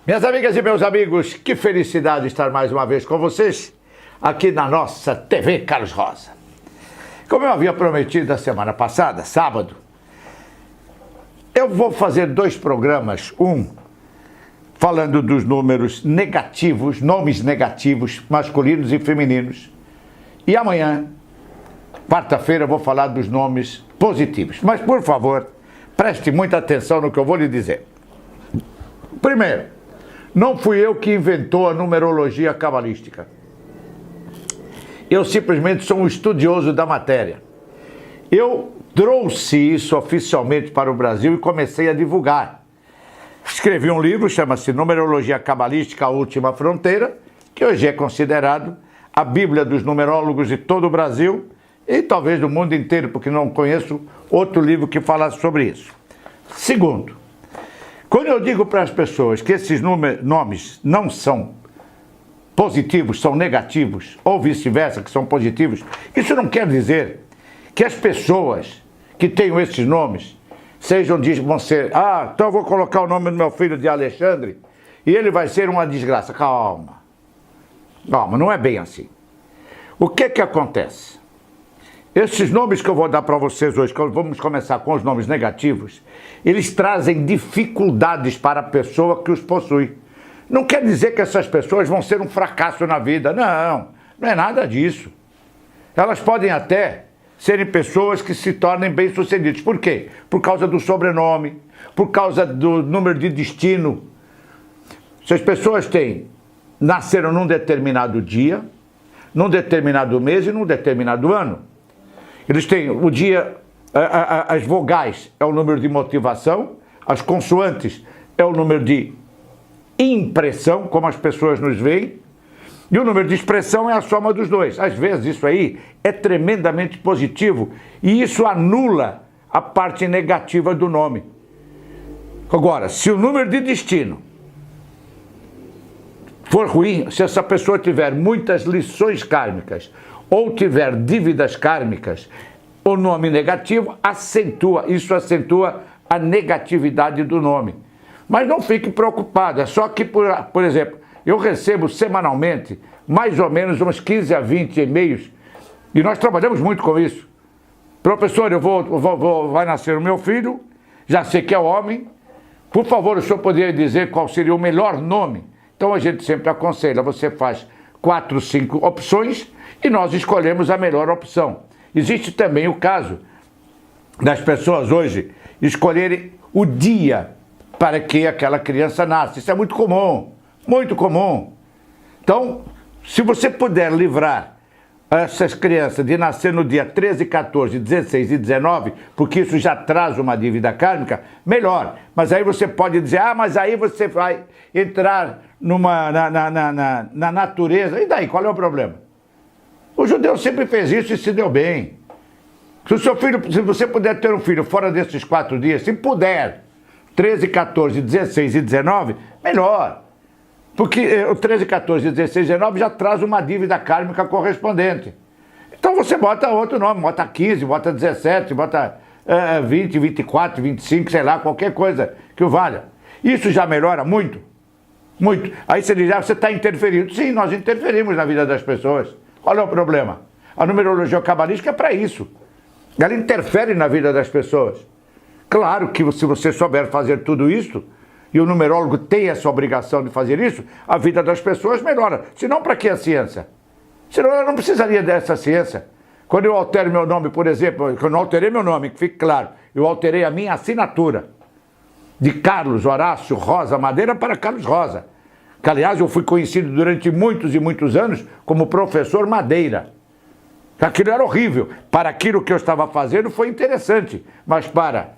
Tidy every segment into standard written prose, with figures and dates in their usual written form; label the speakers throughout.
Speaker 1: Minhas amigas e meus amigos, que felicidade estar mais uma vez com vocês aqui na nossa TV Carlos Rosa. Como eu havia prometido na semana passada, sábado, eu vou fazer dois programas, falando dos números negativos, nomes negativos, masculinos e femininos. E amanhã, quarta-feira, eu vou falar dos nomes positivos. Mas, por favor, preste muita atenção no que eu vou lhe dizer. Primeiro, não fui eu que inventou a numerologia cabalística. Eu simplesmente sou um estudioso da matéria. Eu trouxe isso oficialmente para o Brasil e comecei a divulgar. Escrevi um livro, chama-se Numerologia Cabalística, a Última Fronteira, que hoje é considerado a Bíblia dos numerólogos de todo o Brasil e talvez do mundo inteiro, porque não conheço outro livro que falasse sobre isso. Segundo, quando eu digo para as pessoas que esses nomes não são positivos, são negativos, ou vice-versa, que são positivos, isso não quer dizer que as pessoas que tenham esses nomes vão ser, então eu vou colocar o nome do meu filho de Alexandre e ele vai ser uma desgraça. Calma, não é bem assim. O que acontece? Esses nomes que eu vou dar para vocês hoje, que vamos começar com os nomes negativos, eles trazem dificuldades para a pessoa que os possui. Não quer dizer que essas pessoas vão ser um fracasso na vida. Não é nada disso. Elas podem até serem pessoas que se tornem bem-sucedidas. Por quê? Por causa do sobrenome, por causa do número de destino. Se as pessoas nasceram num determinado dia, num determinado mês e num determinado ano. Eles têm o dia, as vogais é o número de motivação, as consoantes é o número de impressão, como as pessoas nos veem, e o número de expressão é a soma dos dois. Às vezes isso aí é tremendamente positivo e isso anula a parte negativa do nome. Agora, se o número de destino for ruim, se essa pessoa tiver muitas lições kármicas ou tiver dívidas kármicas, o nome negativo isso acentua a negatividade do nome. Mas não fique preocupado, é só que, por exemplo, eu recebo semanalmente mais ou menos uns 15 a 20 e-mails e nós trabalhamos muito com isso. Professor, vai nascer o meu filho, já sei que é homem, por favor, o senhor poderia dizer qual seria o melhor nome? Então a gente sempre aconselha, você faz 4, 5 opções e nós escolhemos a melhor opção. Existe também o caso das pessoas hoje escolherem o dia para que aquela criança nasce. Isso é muito comum, muito comum. Então, se você puder livrar essas crianças de nascer no dia 13, 14, 16 e 19, porque isso já traz uma dívida kármica, melhor. Mas aí você pode dizer, mas aí você vai entrar na natureza. E daí, qual é o problema? O judeu sempre fez isso e se deu bem. Se você puder ter um filho fora desses 4 dias, se puder, 13, 14, 16 e 19, melhor. Porque o 13, 14, 16 e 19 já traz uma dívida kármica correspondente. Então você bota outro nome, bota 15, bota 17, bota 20, 24, 25, sei lá, qualquer coisa que o valha. Isso já melhora muito, muito. Aí você diz, você está interferindo. Sim, nós interferimos na vida das pessoas. Qual é o problema? A numerologia cabalística é para isso. Ela interfere na vida das pessoas. Claro que se você souber fazer tudo isso, e o numerólogo tem essa obrigação de fazer isso, a vida das pessoas melhora. Senão, para que a ciência? Senão, eu não precisaria dessa ciência. Quando eu altero meu nome, por exemplo, quando eu não alterei meu nome, que fique claro, eu alterei a minha assinatura de Carlos Horácio Rosa Madeira para Carlos Rosa. Que, aliás, eu fui conhecido durante muitos e muitos anos como professor Madeira. Aquilo era horrível. Para aquilo que eu estava fazendo foi interessante, mas para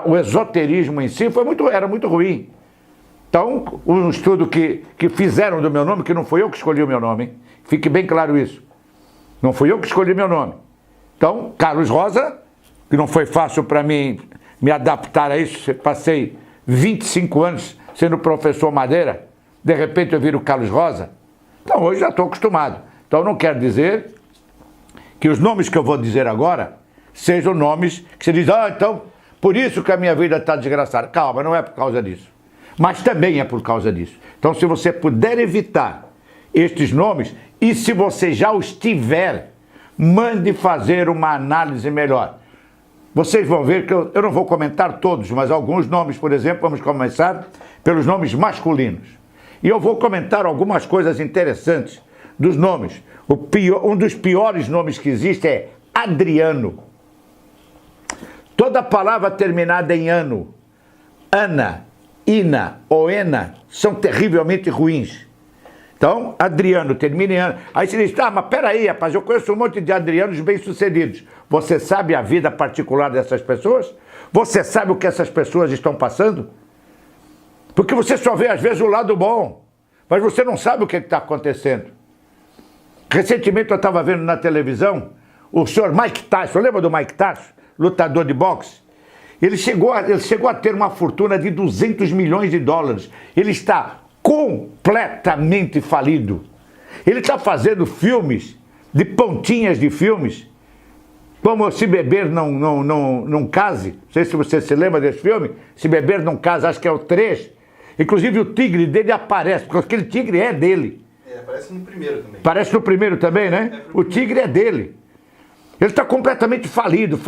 Speaker 1: o esoterismo em si era muito ruim. Então, um estudo que fizeram do meu nome, que não fui eu que escolhi o meu nome, hein? Fique bem claro isso. Não fui eu que escolhi meu nome. Então, Carlos Rosa, que não foi fácil para mim me adaptar a isso, passei 25 anos sendo professor Madeira, de repente eu viro Carlos Rosa. Então, hoje já estou acostumado. Então, não quer dizer que os nomes que eu vou dizer agora sejam nomes que você diz, então, por isso que a minha vida está desgraçada. Calma, não é por causa disso. Mas também é por causa disso. Então, se você puder evitar estes nomes, e se você já os tiver, mande fazer uma análise melhor. Vocês vão ver que eu não vou comentar todos, mas alguns nomes, por exemplo, vamos começar pelos nomes masculinos. E eu vou comentar algumas coisas interessantes dos nomes. Um dos piores nomes que existe é Adriano. Toda palavra terminada em ano, Ana, Ina ou Ena, são terrivelmente ruins. Então, Adriano termina em ano. Aí você diz, mas peraí, rapaz, eu conheço um monte de Adrianos bem-sucedidos. Você sabe a vida particular dessas pessoas? Você sabe o que essas pessoas estão passando? Porque você só vê, às vezes, o lado bom, mas você não sabe o que está acontecendo. Recentemente eu estava vendo na televisão o senhor Mike Tyson, lembra do Mike Tyson, lutador de boxe? Ele chegou a ter uma fortuna de 200 milhões de dólares. Ele está completamente falido. Ele está fazendo filmes, de pontinhas de filmes, como Se Beber Não Case. Não sei se você se lembra desse filme. Se Beber Não Case, acho que é o 3. Inclusive o tigre dele aparece, porque aquele tigre é dele.
Speaker 2: Aparece no primeiro também.
Speaker 1: Parece no primeiro também, né? O tigre é dele. Ele está completamente falido.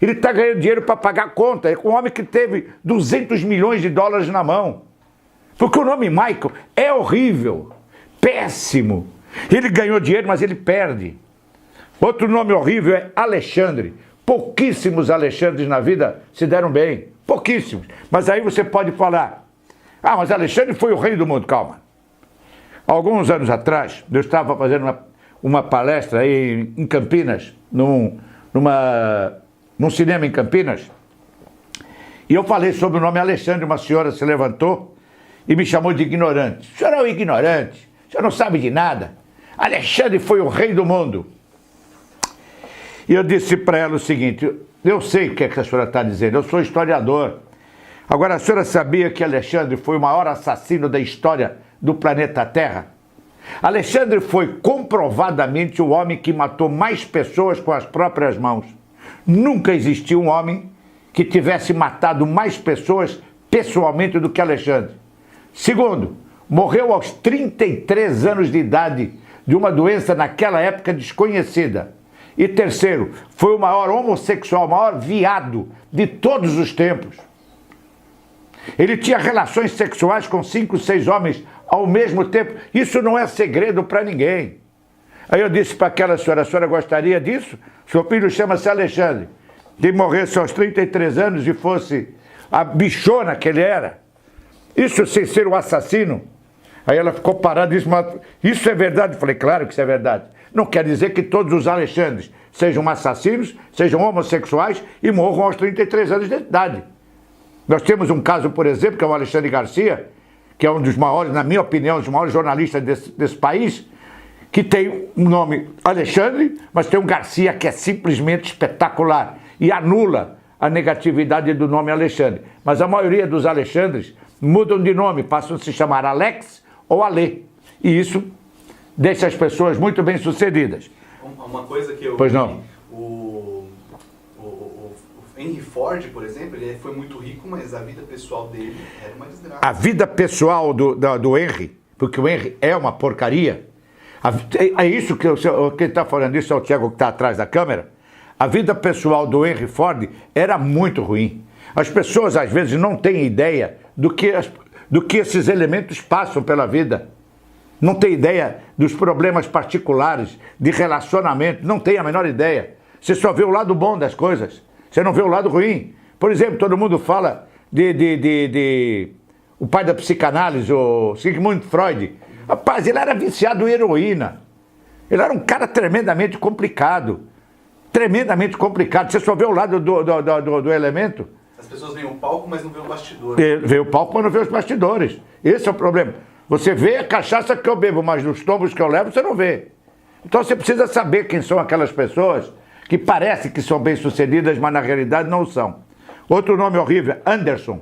Speaker 1: Ele está ganhando dinheiro para pagar a conta. É um homem que teve 200 milhões de dólares na mão. Porque o nome Michael é horrível, péssimo. Ele ganhou dinheiro, mas ele perde. Outro nome horrível é Alexandre. Pouquíssimos Alexandres na vida se deram bem. Pouquíssimos. Mas aí você pode falar, mas Alexandre foi o rei do mundo. Calma. Alguns anos atrás, eu estava fazendo uma palestra aí em Campinas, num cinema em Campinas, e eu falei sobre o nome Alexandre. Uma senhora se levantou e me chamou de ignorante. O senhor é um ignorante, o senhor não sabe de nada. Alexandre foi o rei do mundo. E eu disse para ela o seguinte, eu sei o que é que a senhora está dizendo, eu sou historiador. Agora, a senhora sabia que Alexandre foi o maior assassino da história do planeta Terra? Alexandre foi comprovadamente o homem que matou mais pessoas com as próprias mãos. Nunca existiu um homem que tivesse matado mais pessoas pessoalmente do que Alexandre. Segundo, morreu aos 33 anos de idade de uma doença naquela época desconhecida. E terceiro, foi o maior homossexual, o maior viado de todos os tempos. Ele tinha relações sexuais com 5, 6 homens ao mesmo tempo. Isso não é segredo para ninguém. Aí eu disse para aquela senhora, a senhora gostaria disso? Seu filho chama-se Alexandre. Que morresse aos 33 anos e fosse a bichona que ele era. Isso sem ser o assassino. Aí ela ficou parada e disse, mas isso é verdade? Eu falei, claro que isso é verdade. Não quer dizer que todos os Alexandres sejam assassinos, sejam homossexuais e morram aos 33 anos de idade. Nós temos um caso, por exemplo, que é o Alexandre Garcia, que é um dos maiores, na minha opinião, um dos maiores jornalistas desse país, que tem um nome Alexandre, mas tem um Garcia que é simplesmente espetacular e anula a negatividade do nome Alexandre. Mas a maioria dos Alexandres mudam de nome, passam a se chamar Alex ou Alê. E isso deixa as pessoas muito bem-sucedidas.
Speaker 2: Uma coisa que eu...
Speaker 1: Pois não.
Speaker 2: O Henry Ford, por exemplo, ele foi muito rico, mas a vida pessoal dele era uma desgraça. A
Speaker 1: vida pessoal do Henry, porque o Henry é uma porcaria. É isso que quem está falando isso é o Tiago que está atrás da câmera. A vida pessoal do Henry Ford era muito ruim. As pessoas às vezes não têm ideia do que esses elementos passam pela vida. Não tem ideia dos problemas particulares, de relacionamento, não tem a menor ideia. Você só vê o lado bom das coisas, você não vê o lado ruim. Por exemplo, todo mundo fala o pai da psicanálise, o Sigmund Freud. Rapaz, ele era viciado em heroína. Ele era um cara tremendamente complicado. Tremendamente complicado. Você só vê o lado do elemento.
Speaker 2: As pessoas veem o palco, mas não veem o bastidor.
Speaker 1: Vê o palco, mas não vê os bastidores. Esse é o problema. Você vê a cachaça que eu bebo, mas nos tombos que eu levo, você não vê. Então você precisa saber quem são aquelas pessoas que parecem que são bem-sucedidas, mas na realidade não são. Outro nome horrível, Anderson.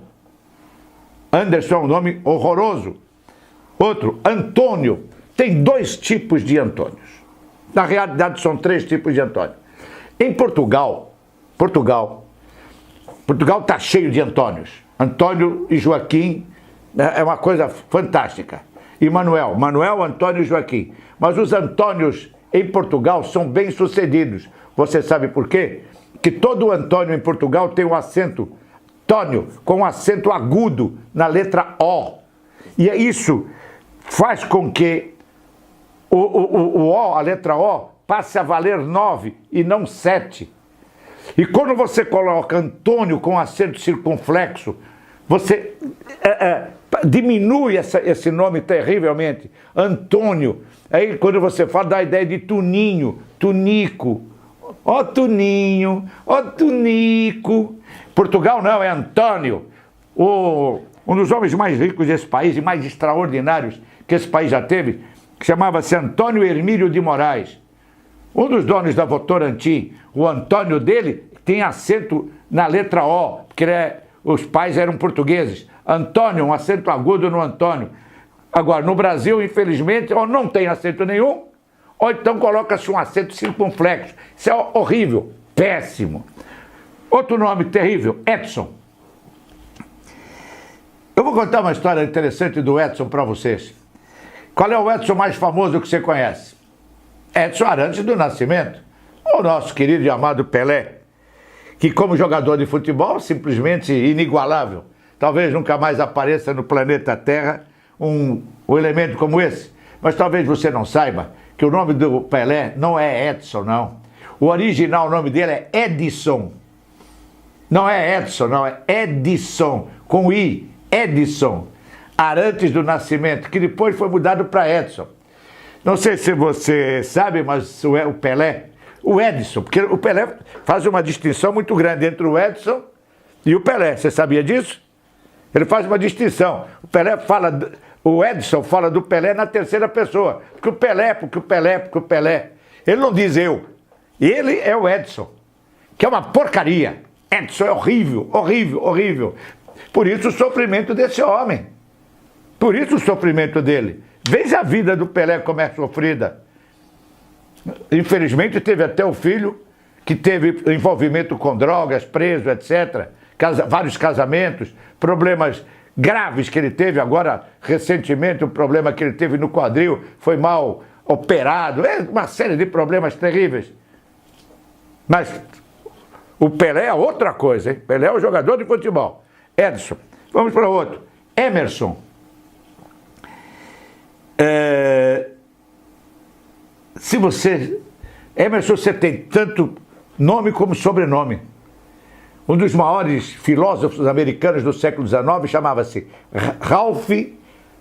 Speaker 1: Anderson é um nome horroroso. Outro, Antônio. Tem 2 tipos de Antônios. Na realidade são 3 tipos de Antônio. Em Portugal está cheio de Antônios. Antônio e Joaquim é uma coisa fantástica. E Manuel, Antônio e Joaquim. Mas os Antônios em Portugal são bem-sucedidos. Você sabe por quê? Que todo Antônio em Portugal tem um acento, tônio, com um acento agudo na letra O. E isso faz com que o O, a letra O, passe a valer 9 e não 7. E quando você coloca Antônio com acento circunflexo, você diminui esse nome terrivelmente. Antônio. Aí quando você fala, dá a ideia de Tuninho, Tunico. Ó Tuninho, ó Tunico. Portugal não, é Antônio. Um dos homens mais ricos desse país e mais extraordinários que esse país já teve, que chamava-se Antônio Hermílio de Moraes. Um dos donos da Votorantim, o Antônio dele, tem acento na letra O, porque os pais eram portugueses. Antônio, um acento agudo no Antônio. Agora, no Brasil, infelizmente, ou não tem acento nenhum, ou então coloca-se um acento circunflexo. Isso é horrível, péssimo. Outro nome terrível, Edson. Eu vou contar uma história interessante do Edson para vocês. Qual é o Edson mais famoso que você conhece? Edson Arantes do Nascimento. O nosso querido e amado Pelé, que como jogador de futebol, simplesmente inigualável. Talvez nunca mais apareça no planeta Terra um elemento como esse. Mas talvez você não saiba que o nome do Pelé não é Edson, não. O original nome dele é Edson. Não é Edson, não, é Edson, com I, Edson Arantes do Nascimento, que depois foi mudado para Edson. Não sei se você sabe, mas o Pelé, o Edson, porque o Pelé faz uma distinção muito grande entre o Edson e o Pelé. Você sabia disso? Ele faz uma distinção. O Edson fala do Pelé na terceira pessoa. Porque o Pelé. Ele não diz eu. Ele é o Edson, que é uma porcaria. Edson é horrível, horrível, horrível. Por isso o sofrimento desse homem. Por isso o sofrimento dele. Veja a vida do Pelé como é sofrida. Infelizmente teve até o filho que teve envolvimento com drogas, preso, etc. Vários casamentos, problemas graves que ele teve agora, recentemente, um problema que ele teve no quadril, foi mal operado, uma série de problemas terríveis. Mas o Pelé é outra coisa, hein? Pelé é um jogador de futebol. Edson. Vamos para outro. Emerson. Emerson, você tem tanto nome como sobrenome. Um dos maiores filósofos americanos do século XIX chamava-se Ralph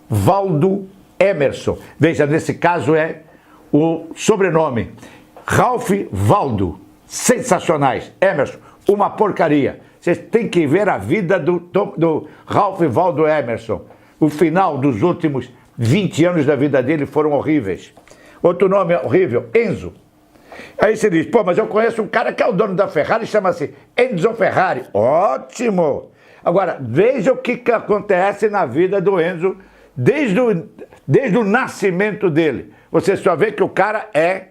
Speaker 1: Waldo Emerson. Veja, nesse caso é o sobrenome. Ralph Waldo. Sensacionais. Emerson, uma porcaria. Vocês têm que ver a vida do Ralph Waldo Emerson. O final dos últimos 20 anos da vida dele foram horríveis. Outro nome horrível, Enzo. Aí você diz, pô, mas eu conheço um cara que é o dono da Ferrari, chama-se Enzo Ferrari. Ótimo! Agora, veja o que acontece na vida do Enzo desde o nascimento dele. Você só vê que o cara é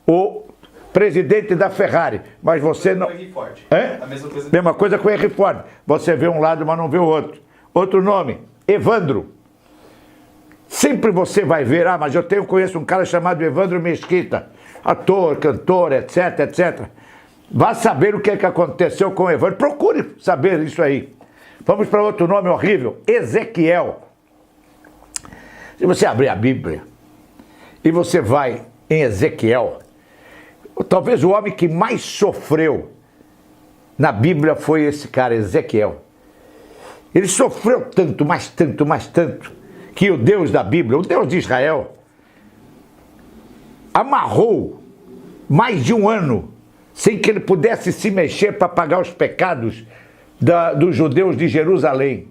Speaker 1: o presidente da Ferrari, mas você não...
Speaker 2: Henry Ford.
Speaker 1: É?
Speaker 2: A
Speaker 1: mesma coisa com o Henry Ford. Você vê um lado, mas não vê o outro. Outro nome, Evandro. Sempre você vai ver, mas eu conheço um cara chamado Evandro Mesquita, ator, cantor, etc, etc. Vá saber o que aconteceu com o Evandro. Procure saber isso aí. Vamos para outro nome horrível, Ezequiel. Se você abrir a Bíblia e você vai em Ezequiel, talvez o homem que mais sofreu na Bíblia foi esse cara, Ezequiel. Ele sofreu tanto, mas tanto, mas tanto, que o Deus da Bíblia, o Deus de Israel, amarrou mais de um ano sem que ele pudesse se mexer para pagar os pecados dos judeus de Jerusalém.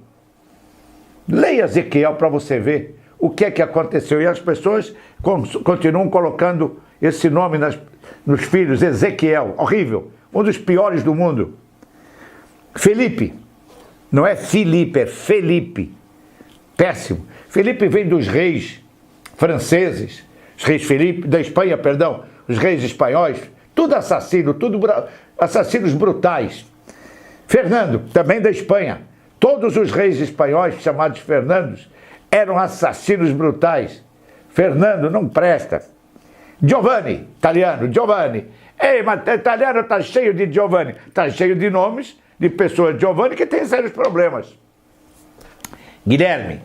Speaker 1: Leia Ezequiel para você ver o que é que aconteceu. E as pessoas continuam colocando esse nome nos filhos, Ezequiel, horrível, um dos piores do mundo. Felipe, não é Filipe, é Felipe, péssimo. Felipe vem dos reis franceses, os reis Felipe, da Espanha, perdão, os reis espanhóis, tudo assassino, tudo assassinos brutais. Fernando, também da Espanha, Todos os reis espanhóis, chamados Fernandos, eram assassinos brutais. Fernando não presta. Giovanni, italiano, Giovanni. Ei, mas italiano está cheio de Giovanni. Está cheio de nomes de pessoas Giovanni que têm sérios problemas. Guilherme.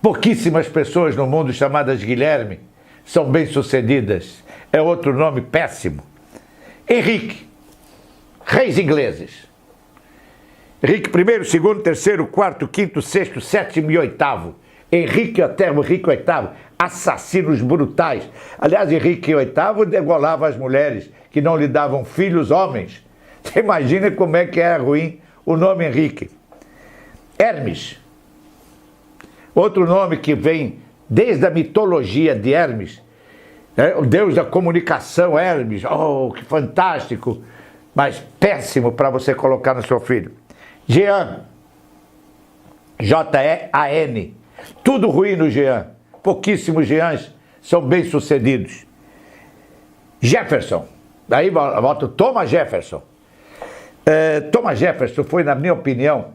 Speaker 1: Pouquíssimas pessoas no mundo chamadas Guilherme são bem-sucedidas. É outro nome péssimo. Henrique. Reis ingleses. Henrique I, II, III, IV, V, VI, VII e VIII. Henrique VIII, assassinos brutais. Aliás, Henrique VIII degolava as mulheres que não lhe davam filhos homens. Você imagina como é que era ruim o nome Henrique. Hermes. Outro nome que vem desde a mitologia de Hermes. O deus da comunicação, Hermes. Oh, que fantástico. Mas péssimo para você colocar no seu filho. Jean. Jean. Tudo ruim no Jean. Pouquíssimos Jeans são bem-sucedidos. Jefferson. Daí volta Thomas Jefferson. Thomas Jefferson foi, na minha opinião,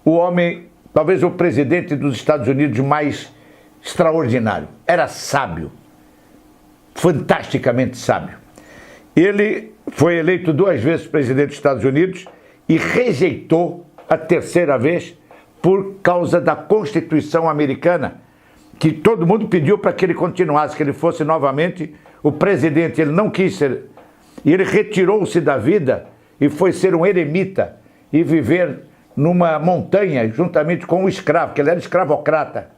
Speaker 1: o homem, talvez o presidente dos Estados Unidos mais extraordinário. Era sábio. Fantasticamente sábio. Ele foi eleito 2 vezes presidente dos Estados Unidos e rejeitou a 3ª vez por causa da Constituição americana, que todo mundo pediu para que ele continuasse, que ele fosse novamente o presidente. Ele não quis ser. E ele retirou-se da vida e foi ser um eremita e viver numa montanha juntamente com um escravo, que ele era escravocrata.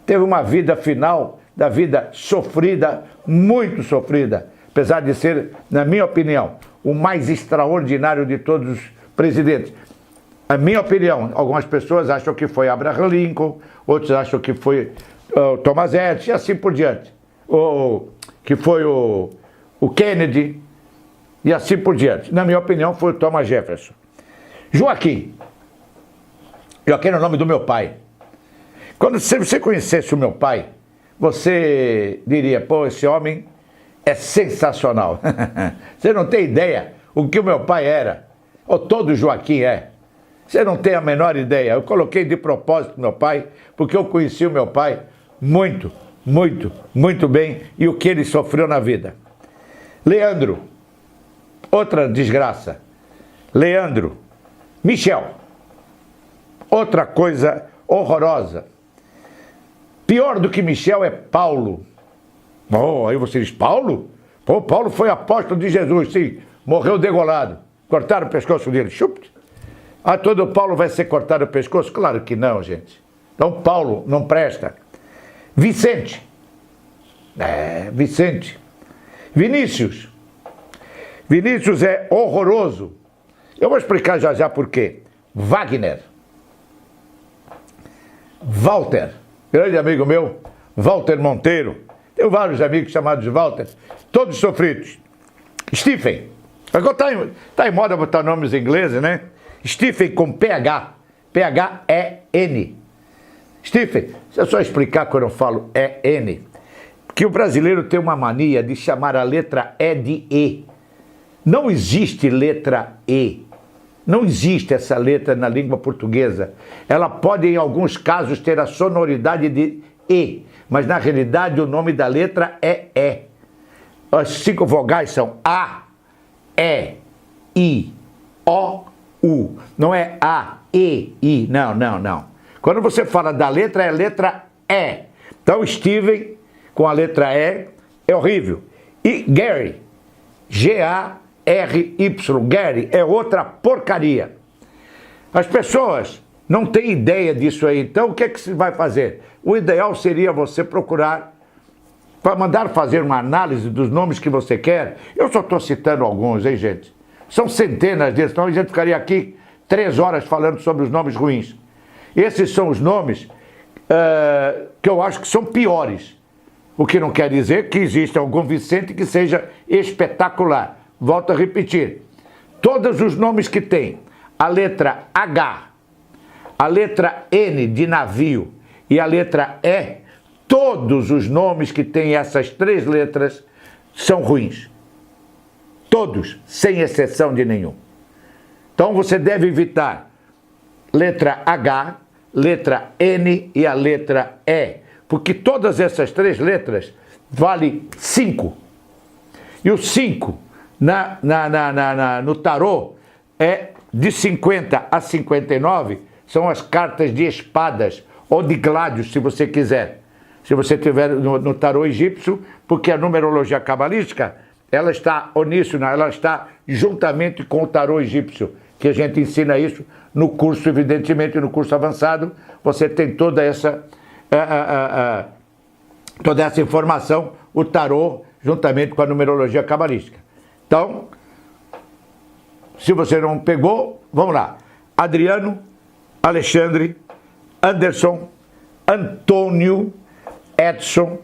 Speaker 1: Teve uma vida final, da vida sofrida, muito sofrida, apesar de ser, na minha opinião, o mais extraordinário de todos os presidentes. A minha opinião, algumas pessoas acham que foi Abraham Lincoln, outros acham que foi Thomas Edison e assim por diante. Que foi o Kennedy e assim por diante. Na minha opinião, foi o Thomas Jefferson. Joaquim. Joaquim é o nome do meu pai. Quando você conhecesse o meu pai, você diria, pô, esse homem é sensacional. Você não tem ideia o que o meu pai era, ou todo Joaquim é. Você não tem a menor ideia. Eu coloquei de propósito meu pai, porque eu conheci o meu pai muito, muito, muito bem e o que ele sofreu na vida. Leandro. Outra desgraça. Leandro. Michel. Outra coisa horrorosa. Pior do que Michel é Paulo. Oh, aí você diz, Paulo? Pô, Paulo foi apóstolo de Jesus, sim. Morreu degolado. Cortaram o pescoço dele. Chup. Ah, todo Paulo vai ser cortado o pescoço? Claro que não, gente. Então Paulo não presta. Vicente. Vicente. Vinícius. Vinícius é horroroso. Eu vou explicar já já por quê. Wagner. Walter. Grande amigo meu, Walter Monteiro. Tenho vários amigos chamados Walter, todos sofridos. Stephen. Agora tá em moda botar nomes ingleses, né? Stephen com PH. P-H-E-N. Stephen, deixa eu só explicar quando eu falo E-N. Que o brasileiro tem uma mania de chamar a letra E de E. Não existe letra E. Não existe essa letra na língua portuguesa. Ela pode, em alguns casos, ter a sonoridade de E, mas na realidade o nome da letra é E. As 5 vogais são A, E, I, O, U. Não é A, E, I. Não, não, não. Quando você fala da letra, é letra E. Então, Steven, com a letra E, é horrível. E Gary, G-A-R-Y, Gary, é outra porcaria. As pessoas não têm ideia disso aí. Então, o que é que se vai fazer? O ideal seria você procurar, para mandar fazer uma análise dos nomes que você quer. Eu só estou citando alguns, hein, gente? São centenas deles, então a gente ficaria aqui 3 horas falando sobre os nomes ruins. Esses são os nomes que eu acho que são piores. O que não quer dizer que exista algum Vicente que seja espetacular. Volto a repetir. Todos os nomes que tem a letra H, a letra N de navio e a letra E, todos os nomes que têm essas 3 letras são ruins. Todos, sem exceção de nenhum. Então você deve evitar letra H, letra N e a letra E. Porque todas essas três letras valem 5. E o 5 no tarô é de 50 a 59, são as cartas de espadas ou de gládios, se você quiser. Se você tiver no tarô egípcio, porque a numerologia cabalística, ela está uníssona, ela está juntamente com o tarô egípcio, que a gente ensina isso no curso, evidentemente, no curso avançado, você tem toda essa informação, o tarô, juntamente com a numerologia cabalística. Então, se você não pegou, vamos lá. Adriano, Alexandre, Anderson, Antônio, Edson,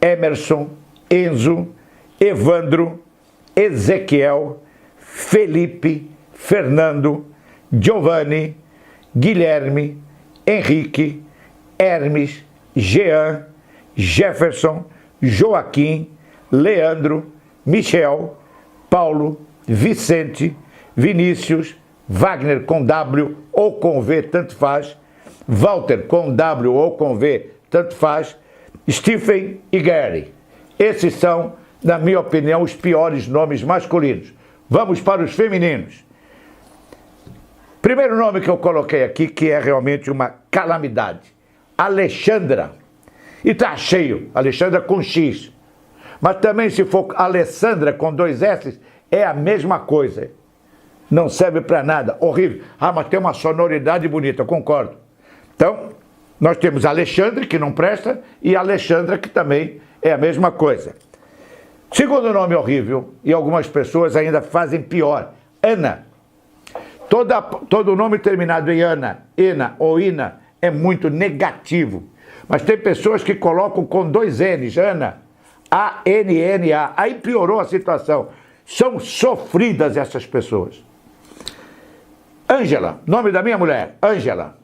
Speaker 1: Emerson, Enzo, Evandro, Ezequiel, Felipe, Fernando, Giovanni, Guilherme, Henrique, Hermes, Jean, Jefferson, Joaquim, Leandro, Michel, Paulo, Vicente, Vinícius, Wagner com W ou com V, tanto faz, Walter com W ou com V, tanto faz, Stephen e Gary. Esses são, na minha opinião, os piores nomes masculinos. Vamos para os femininos. Primeiro nome que eu coloquei aqui, que é realmente uma calamidade. Alexandra. E tá cheio, Alexandra com X. Mas também se for Alessandra com 2 S, é a mesma coisa. Não serve para nada, horrível. Ah, mas tem uma sonoridade bonita, concordo. Então, nós temos Alexandre, que não presta, e Alexandra, que também é a mesma coisa. Segundo nome horrível, e algumas pessoas ainda fazem pior, Ana. Todo nome terminado em Ana, Ena ou Ina é muito negativo. Mas tem pessoas que colocam com 2 N's, Ana, A-N-N-A. Aí piorou a situação. São sofridas essas pessoas. Ângela, nome da minha mulher, Ângela.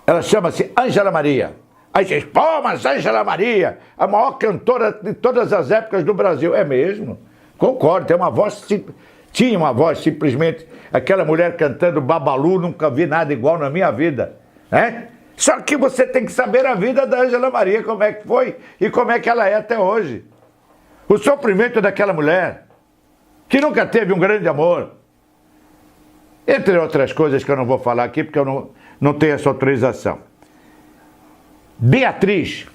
Speaker 1: Ela chama-se Ângela Maria. Aí vocês, pô, mas Ângela Maria, a maior cantora de todas as épocas do Brasil. É mesmo? Concordo, tem uma voz, tinha uma voz simplesmente, aquela mulher cantando Babalu, nunca vi nada igual na minha vida. Né? Só que você tem que saber a vida da Ângela Maria, como é que foi e como é que ela é até hoje. O sofrimento daquela mulher, que nunca teve um grande amor. Entre outras coisas que eu não vou falar aqui, porque eu não tenho essa autorização. Beatriz,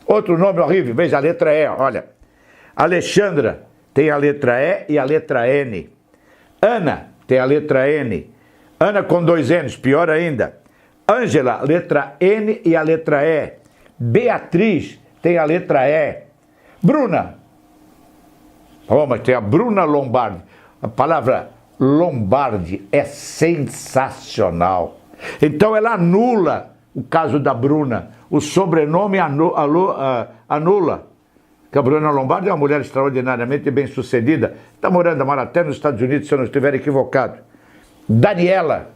Speaker 1: outro nome horrível, veja a letra E, olha. Alexandra tem a letra E e a letra N. Ana tem a letra N. Ana com 2 N's, pior ainda. Ângela, letra N e a letra E. Beatriz tem a letra E. Bruna. Oh, mas tem a Bruna Lombardi. A palavra Lombardi é sensacional. Então ela anula o caso da Bruna. O sobrenome anula. Que a Bruna Lombardi é uma mulher extraordinariamente bem-sucedida. Está morando até nos Estados Unidos, se eu não estiver equivocado. Daniela.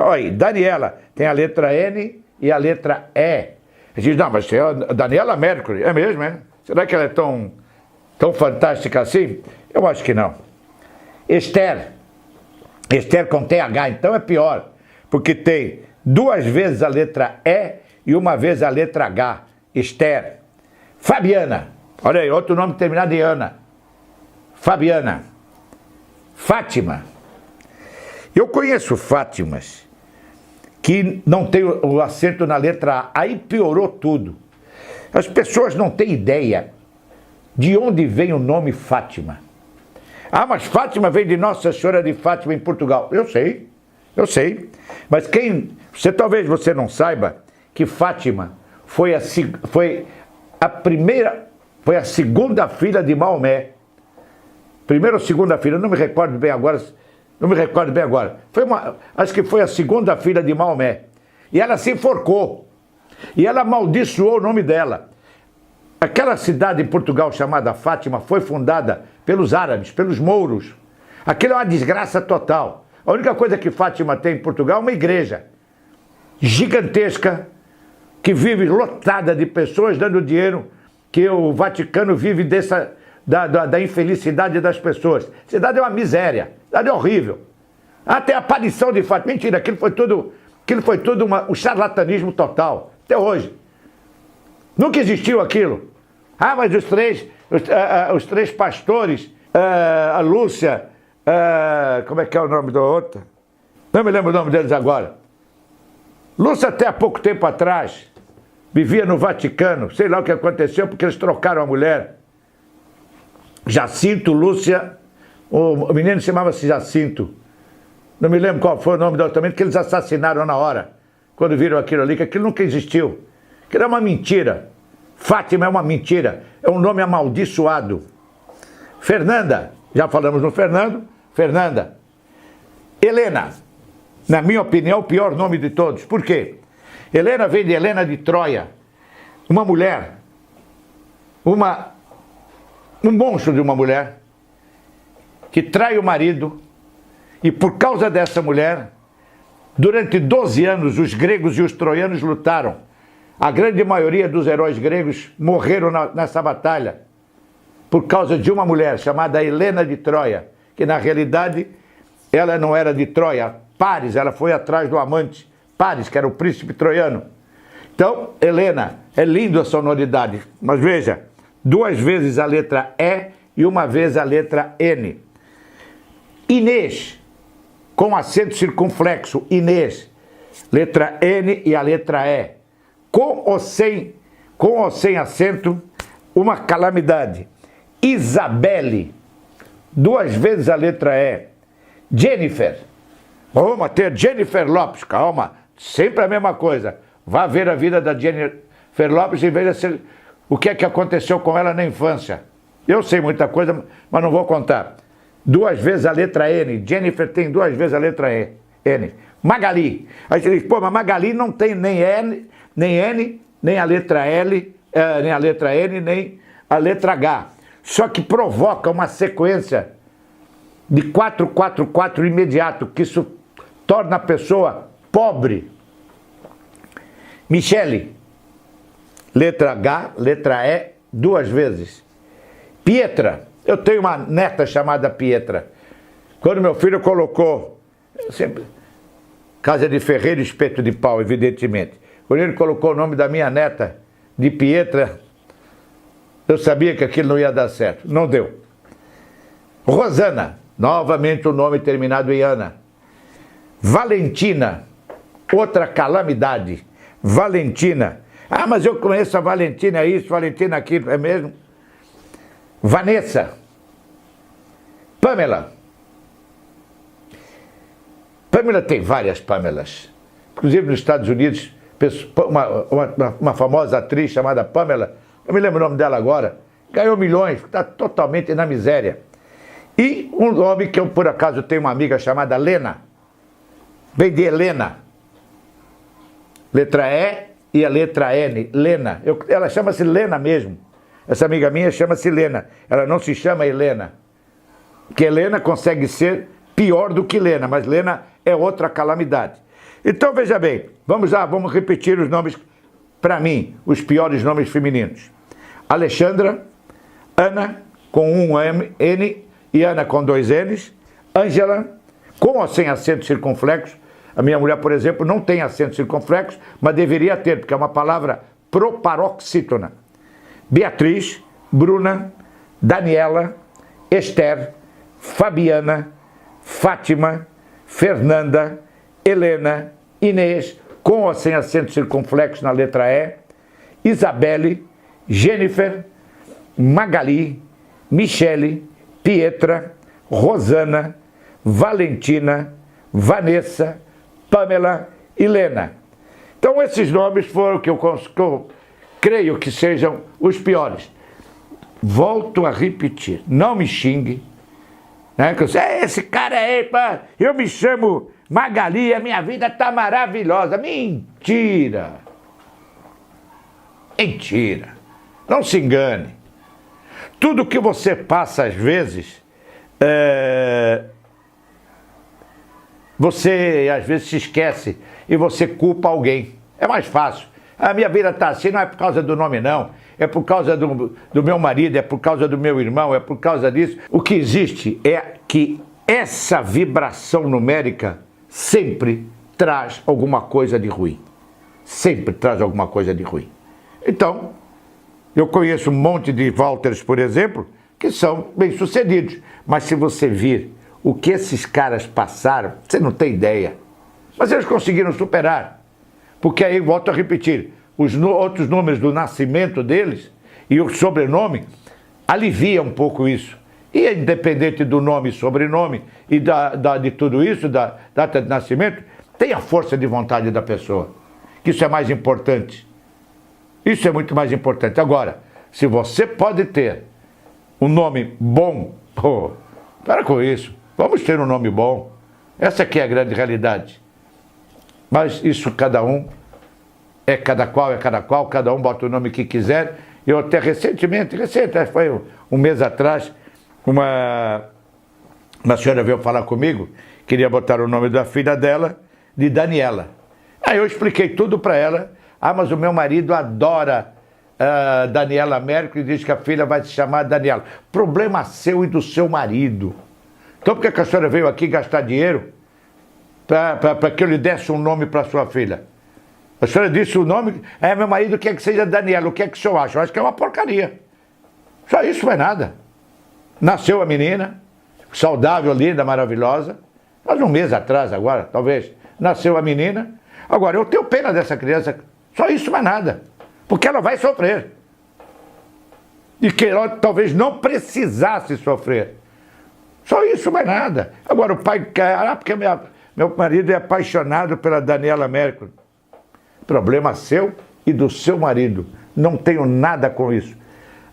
Speaker 1: Olha, Daniela tem a letra N e a letra E. A gente diz, não, mas é a Daniela Mercury. É mesmo, é? Será que ela é tão fantástica assim? Eu acho que não. Esther. Esther com TH, então é pior. Porque tem 2 vezes a letra E e 1 vez a letra H. Esther. Fabiana. Olha aí, outro nome terminado em Ana. Fabiana. Fátima. Eu conheço Fátimas que não tem o acento na letra A. Aí piorou tudo. As pessoas não têm ideia de onde vem o nome Fátima. Ah, mas Fátima vem de Nossa Senhora de Fátima em Portugal. Eu sei. Mas talvez você não saiba que Fátima foi a segunda filha de Maomé. Primeira ou segunda filha, não me recordo bem agora. Acho que foi a segunda filha de Maomé. E ela se enforcou. E ela amaldiçoou o nome dela. Aquela cidade em Portugal chamada Fátima foi fundada pelos árabes, pelos mouros. Aquilo é uma desgraça total. A única coisa que Fátima tem em Portugal é uma igreja gigantesca que vive lotada de pessoas dando dinheiro, que o Vaticano vive da infelicidade das pessoas. A cidade é uma miséria, a cidade é horrível. Ah, tem aparição de fato. Mentira, aquilo foi tudo um charlatanismo total, até hoje. Nunca existiu aquilo. Ah, mas os três pastores, a Lúcia, como é que é o nome da outra? Não me lembro o nome deles agora. Lúcia até há pouco tempo atrás vivia no Vaticano, sei lá o que aconteceu, porque eles trocaram a mulher. Jacinto, Lúcia, o menino chamava-se Jacinto. Não me lembro qual foi o nome do também, que eles assassinaram na hora, quando viram aquilo ali, que aquilo nunca existiu. Aquilo é uma mentira. Fátima é uma mentira, é um nome amaldiçoado. Fernanda, já falamos no Fernando, Fernanda. Helena, na minha opinião, o pior nome de todos. Por quê? Helena vem de Helena de Troia, uma mulher, um monstro de uma mulher, que trai o marido, e por causa dessa mulher, durante 12 anos, os gregos e os troianos lutaram. A grande maioria dos heróis gregos morreram nessa batalha por causa de uma mulher chamada Helena de Troia, que na realidade ela não era de Troia. Paris, ela foi atrás do amante Paris, que era o príncipe troiano. Então, Helena, é lindo a sonoridade, mas veja, 2 vezes a letra E e 1 vez a letra N. Inês, com acento circunflexo, Inês, letra N e a letra E. Com ou sem acento, uma calamidade. Isabelle, 2 vezes a letra E. Jennifer, vamos ter Jennifer Lopes, calma, sempre a mesma coisa. Vá ver a vida da Jennifer Lopes e veja o que é que aconteceu com ela na infância. Eu sei muita coisa, mas não vou contar. 2 vezes a letra N. Jennifer tem 2 vezes a letra N. Magali. Aí você diz, pô, mas Magali não tem nem N, nem a letra L, nem a letra N, nem a letra H. Só que provoca uma sequência de 4 imediato, que isso torna a pessoa pobre. Michele, letra H, letra E, 2 vezes. Pietra, eu tenho uma neta chamada Pietra. Quando meu filho colocou, sempre, casa de ferreiro, espeto de pau, evidentemente. Quando ele colocou o nome da minha neta de Pietra, eu sabia que aquilo não ia dar certo. Não deu. Rosana, novamente o nome terminado em Ana. Valentina, outra calamidade. Valentina. Ah, mas eu conheço a Valentina, é isso, Valentina aquilo, é mesmo? Vanessa. Pamela. Pamela tem várias Pamelas. Inclusive nos Estados Unidos, uma famosa atriz chamada Pamela, eu me lembro o nome dela agora, ganhou milhões, está totalmente na miséria. E um nome que eu, por acaso, tenho uma amiga chamada Lena, vem de Helena. Letra E e a letra N, Lena. Ela chama-se Lena mesmo. Essa amiga minha chama-se Lena. Ela não se chama Helena. Porque Helena consegue ser pior do que Lena, mas Lena é outra calamidade. Então, veja bem, vamos lá, vamos repetir os nomes, para mim, os piores nomes femininos. Alexandra, Ana, com 1 N e Ana com 2 N's. Ângela, com ou sem acento circunflexo. A minha mulher, por exemplo, não tem acento circunflexo, mas deveria ter, porque é uma palavra proparoxítona. Beatriz, Bruna, Daniela, Esther, Fabiana, Fátima, Fernanda, Helena, Inês, com ou sem acento circunflexo na letra E, Isabelle, Jennifer, Magali, Michele, Pietra, Rosana, Valentina, Vanessa, Pamela e Lena. Então esses nomes foram que eu creio que sejam os piores. Volto a repetir, não me xingue, né? Esse cara aí, eu me chamo Magali, a minha vida tá maravilhosa. Mentira! Mentira! Não se engane. Tudo que você passa às vezes, você às vezes se esquece e você culpa alguém. É mais fácil. A minha vida está assim, não é por causa do nome não, é por causa do meu marido, é por causa do meu irmão, é por causa disso. O que existe é que essa vibração numérica sempre traz alguma coisa de ruim. Sempre traz alguma coisa de ruim. Então, eu conheço um monte de Walters, por exemplo, que são bem-sucedidos. Mas se você vir o que esses caras passaram, você não tem ideia. Mas eles conseguiram superar. Porque aí, volto a repetir, os outros números do nascimento deles e o sobrenome alivia um pouco isso. E independente do nome e sobrenome e de tudo isso, da data de nascimento, tem a força de vontade da pessoa. Que isso é mais importante. Isso é muito mais importante. Agora, se você pode ter um nome bom, pô, para com isso. Vamos ter um nome bom. Essa aqui é a grande realidade. Mas isso cada um é cada qual, cada um bota o nome que quiser. Eu até recente, foi um mês atrás, uma senhora veio falar comigo, queria botar o nome da filha dela de Daniela. Aí eu expliquei tudo para ela. Mas o meu marido adora Daniela Mercury e diz que a filha vai se chamar Daniela. Problema seu e do seu marido. Então por que a senhora veio aqui gastar dinheiro para que eu lhe desse um nome para sua filha? A senhora disse o nome, meu marido quer que seja Daniela, o que é que o senhor acha? Eu acho que é uma porcaria. Só isso, não é nada. Nasceu a menina, saudável, linda, maravilhosa, faz um mês atrás agora, talvez, nasceu a menina. Agora, eu tenho pena dessa criança, só isso, mais nada, porque ela vai sofrer. E que ela talvez não precisasse sofrer. Só isso, mais nada. Agora, o pai quer, porque meu marido é apaixonado pela Daniela Mercury. Problema seu e do seu marido. Não tenho nada com isso.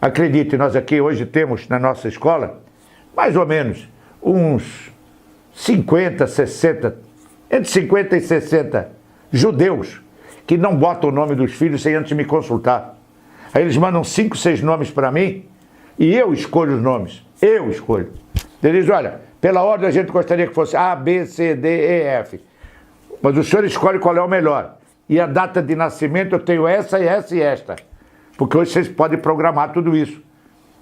Speaker 1: Acredite, nós aqui hoje temos na nossa escola, mais ou menos, uns 50, 60, entre 50 e 60 judeus que não botam o nome dos filhos sem antes me consultar. Aí eles mandam 5, 6 nomes para mim e eu escolho os nomes. Eu escolho. Eles dizem, olha, pela ordem a gente gostaria que fosse A, B, C, D, E, F. Mas o senhor escolhe qual é o melhor. E a data de nascimento eu tenho essa e essa e esta. Porque hoje vocês podem programar tudo isso.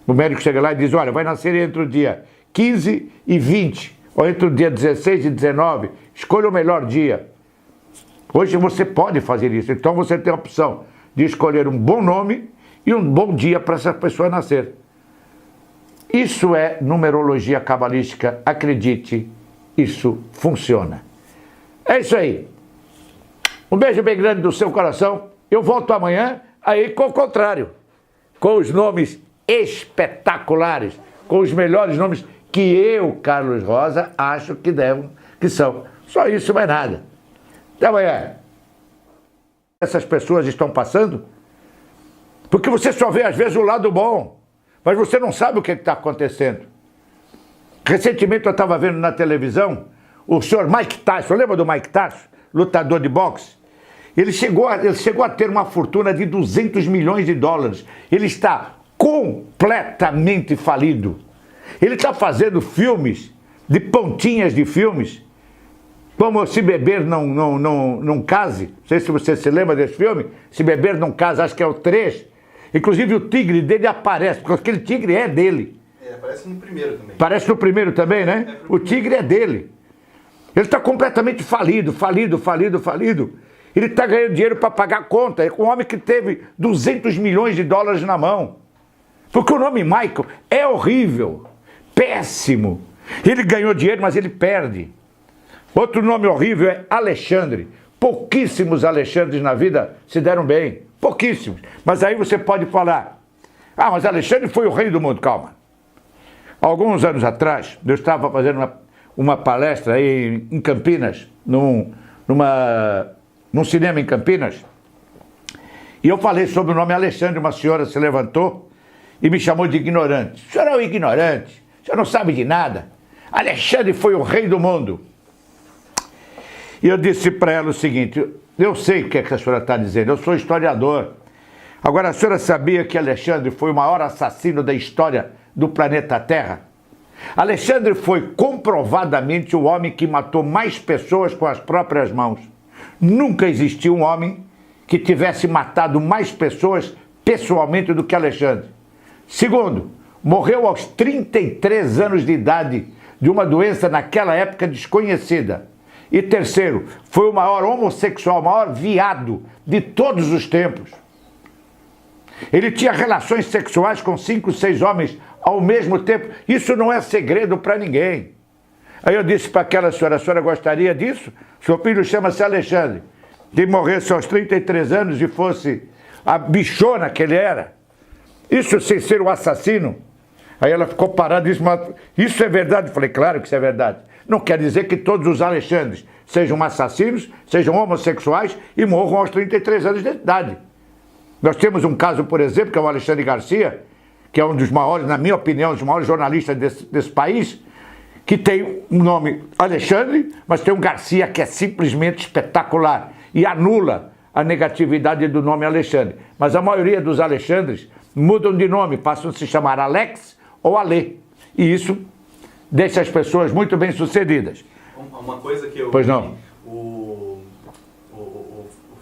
Speaker 1: O médico chega lá e diz, olha, vai nascer entre o dia 15 e 20, ou entre o dia 16 e 19, escolha o melhor dia. Hoje você pode fazer isso, então você tem a opção de escolher um bom nome e um bom dia para essa pessoa nascer. Isso é numerologia cabalística, acredite, isso funciona. É isso aí. Um beijo bem grande do seu coração. Eu volto amanhã, aí com o contrário, com os nomes espetaculares, com os melhores nomes que eu, Carlos Rosa, acho que são. Só isso, mais nada. Até amanhã. Essas pessoas estão passando porque você só vê às vezes o lado bom, mas você não sabe o que está acontecendo. Recentemente eu estava vendo na televisão o senhor Mike Tyson, lembra do Mike Tyson, lutador de boxe? Ele chegou a ter uma fortuna de 200 milhões de dólares. Ele está completamente falido. Ele está fazendo filmes, de pontinhas de filmes, como Se Beber Não Case. Não sei se você se lembra desse filme. Se Beber Não Case, acho que é o 3. Inclusive o tigre dele aparece, porque aquele tigre é dele.
Speaker 2: Aparece no primeiro também.
Speaker 1: Aparece no primeiro também, né? O tigre é dele. Ele está completamente falido. Ele está ganhando dinheiro para pagar a conta. É um homem que teve 200 milhões de dólares na mão. Porque o nome Michael é horrível, péssimo. Ele ganhou dinheiro, mas ele perde. Outro nome horrível é Alexandre. Pouquíssimos Alexandres na vida se deram bem. Pouquíssimos. Mas aí você pode falar, mas Alexandre foi o rei do mundo. Calma. Alguns anos atrás, eu estava fazendo uma palestra aí em Campinas, num cinema em Campinas, e eu falei sobre o nome Alexandre. Uma senhora se levantou e me chamou de ignorante. O senhor é um ignorante, o senhor não sabe de nada. Alexandre foi o rei do mundo. E eu disse para ela o seguinte, eu sei o que é que a senhora está dizendo, eu sou historiador. Agora, a senhora sabia que Alexandre foi o maior assassino da história do planeta Terra? Alexandre foi comprovadamente o homem que matou mais pessoas com as próprias mãos. Nunca existiu um homem que tivesse matado mais pessoas pessoalmente do que Alexandre. Segundo, morreu aos 33 anos de idade de uma doença naquela época desconhecida. E terceiro, foi o maior homossexual, o maior viado de todos os tempos. Ele tinha relações sexuais com 5, 6 homens ao mesmo tempo. Isso não é segredo para ninguém. Aí eu disse para aquela senhora, a senhora gostaria disso? Seu filho chama-se Alexandre. De morresse aos 33 anos e fosse a bichona que ele era. Isso sem ser o assassino. Aí ela ficou parada e disse, mas isso é verdade? Eu falei, claro que isso é verdade. Não quer dizer que todos os Alexandres sejam assassinos, sejam homossexuais e morram aos 33 anos de idade. Nós temos um caso, por exemplo, que é o Alexandre Garcia, que é um dos maiores, na minha opinião, um dos maiores jornalistas desse país, que tem um nome Alexandre, mas tem um Garcia que é simplesmente espetacular e anula a negatividade do nome Alexandre. Mas a maioria dos Alexandres mudam de nome, passam a se chamar Alex ou Alê. E isso deixa as pessoas muito bem sucedidas.
Speaker 2: Uma coisa que eu...
Speaker 1: Pois não.
Speaker 2: O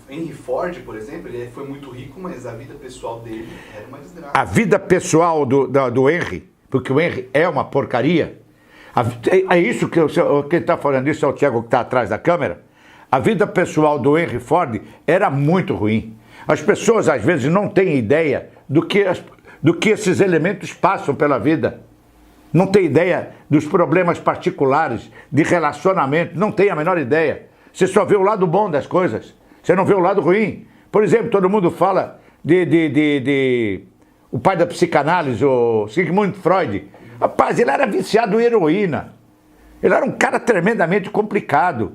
Speaker 2: Henry Ford, por exemplo, ele foi muito rico, mas a vida pessoal dele era uma desgraça.
Speaker 1: A vida pessoal do Henry, porque o Henry é uma porcaria. É isso que quem está falando isso é o Tiago que está atrás da câmera. A vida pessoal do Henry Ford era muito ruim. As pessoas às vezes não têm ideia do que esses elementos passam pela vida. Não tem ideia dos problemas particulares, de relacionamento, não tem a menor ideia. Você só vê o lado bom das coisas, você não vê o lado ruim. Por exemplo, todo mundo fala o pai da psicanálise, o Sigmund Freud. Rapaz, ele era viciado em heroína. Ele era um cara tremendamente complicado.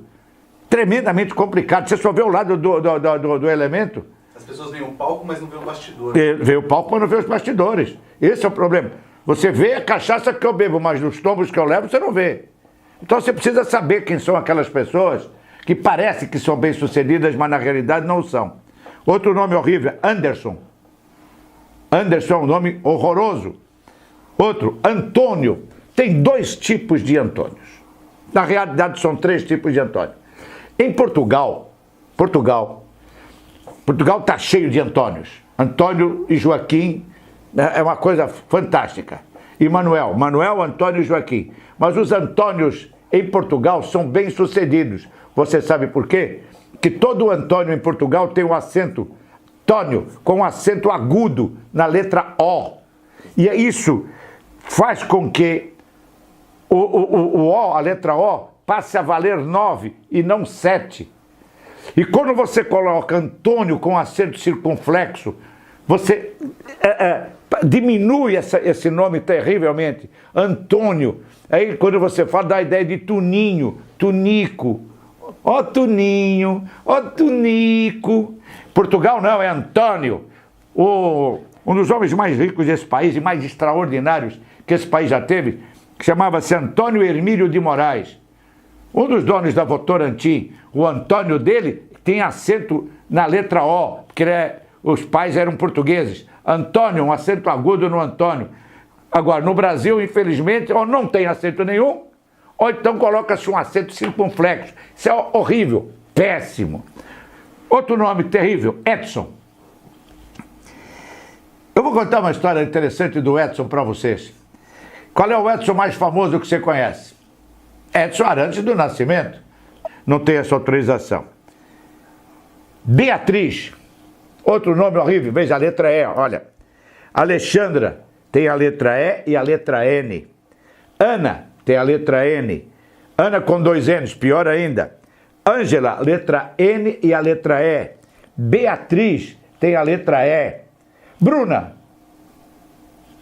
Speaker 1: Tremendamente complicado. Você só vê o lado do elemento.
Speaker 2: As pessoas veem o palco, mas não veem o bastidor.
Speaker 1: Vê o palco, mas não vê os bastidores. Esse é o problema. Você vê a cachaça que eu bebo, mas nos tombos que eu levo, você não vê. Então você precisa saber quem são aquelas pessoas que parecem que são bem-sucedidas, mas na realidade não são. Outro nome horrível, Anderson. Anderson é um nome horroroso. Outro, Antônio. Tem 2 tipos de Antônios. Na realidade são 3 tipos de Antônio. Em Portugal está cheio de Antônios. Antônio e Joaquim é uma coisa fantástica. E Manuel, Antônio e Joaquim. Mas os Antônios em Portugal são bem-sucedidos. Você sabe por quê? Que todo Antônio em Portugal tem um acento, Tônio, com um acento agudo na letra O. E isso faz com que a letra O, passe a valer 9 e não 7. E quando você coloca Antônio com acento circunflexo, você diminui esse nome terrivelmente. Antônio. Aí quando você fala, dá a ideia de Tuninho, Tunico. Ó Tuninho, ó Tunico. Portugal não, é Antônio. Um dos homens mais ricos desse país e mais extraordinários que esse país já teve, que chamava-se Antônio Hermílio de Moraes. Um dos donos da Votorantim, o Antônio dele, tem acento na letra O, porque os pais eram portugueses. Antônio, um acento agudo no Antônio. Agora, no Brasil, infelizmente, ou não tem acento nenhum, ou então coloca-se um acento circunflexo. Isso é horrível, péssimo. Outro nome terrível, Edson. Eu vou contar uma história interessante do Edson para vocês. Qual é o Edson mais famoso que você conhece? Edson Arantes do Nascimento. Não tem essa autorização. Beatriz. Outro nome horrível. Veja a letra E, olha. Alexandra tem a letra E e a letra N. Ana tem a letra N. Ana com 2 N's, pior ainda. Ângela, letra N e a letra E. Beatriz tem a letra E. Bruna.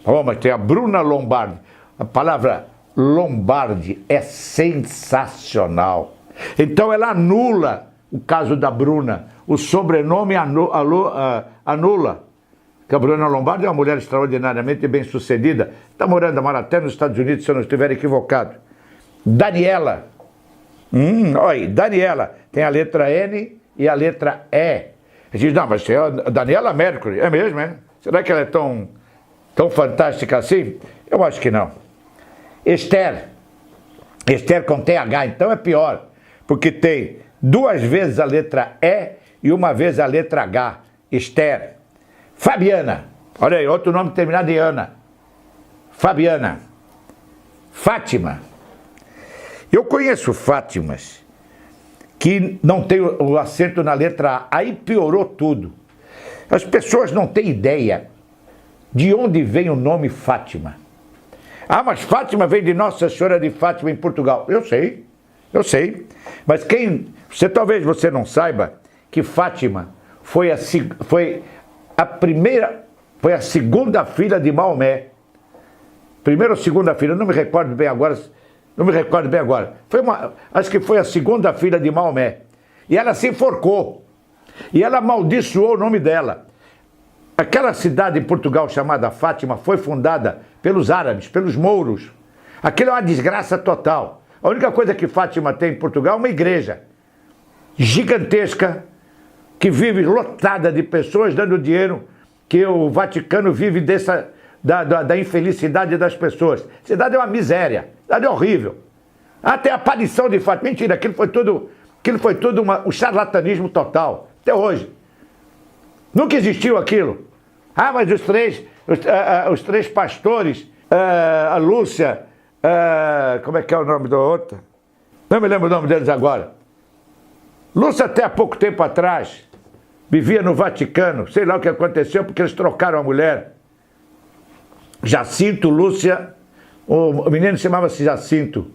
Speaker 1: Oh, mas tem a Bruna Lombardi. A palavra Lombardi é sensacional. Então ela anula o caso da Bruna. O sobrenome anula. Que a Bruna Lombardi é uma mulher extraordinariamente bem-sucedida. Está morando, mora até nos Estados Unidos, se eu não estiver equivocado. Daniela. Olha, Daniela tem a letra N e a letra E. A gente diz, não, mas é a Daniela Mercury. É mesmo, é? Será que ela é tão fantástica assim? Eu acho que não. Esther. Esther com TH, então é pior. Porque tem 2 vezes a letra E e 1 vez a letra H. Esther. Fabiana. Olha aí, outro nome terminado em Ana. Fabiana. Fátima. Eu conheço Fátimas que não tem o acento na letra A, aí piorou tudo. As pessoas não têm ideia de onde vem o nome Fátima. Ah, mas Fátima vem de Nossa Senhora de Fátima em Portugal. Eu sei. Mas talvez você não saiba que Fátima foi a segunda filha de Maomé. Primeira ou segunda filha, não me recordo bem agora. Acho que foi a segunda filha de Maomé. E ela se enforcou. E ela amaldiçoou o nome dela. Aquela cidade em Portugal chamada Fátima foi fundada pelos árabes, pelos mouros. Aquilo é uma desgraça total. A única coisa que Fátima tem em Portugal é uma igreja gigantesca que vive lotada de pessoas dando dinheiro, que o Vaticano vive da infelicidade das pessoas. A cidade é uma miséria, a cidade é horrível. Até a aparição de Fátima. Mentira, aquilo foi tudo um charlatanismo total, até hoje. Nunca existiu aquilo. Ah, mas os três pastores, a Lúcia, como é que é o nome da outra? Não me lembro o nome deles agora. Lúcia até há pouco tempo atrás vivia no Vaticano, sei lá o que aconteceu, porque eles trocaram a mulher. Jacinto, Lúcia, o menino chamava-se Jacinto.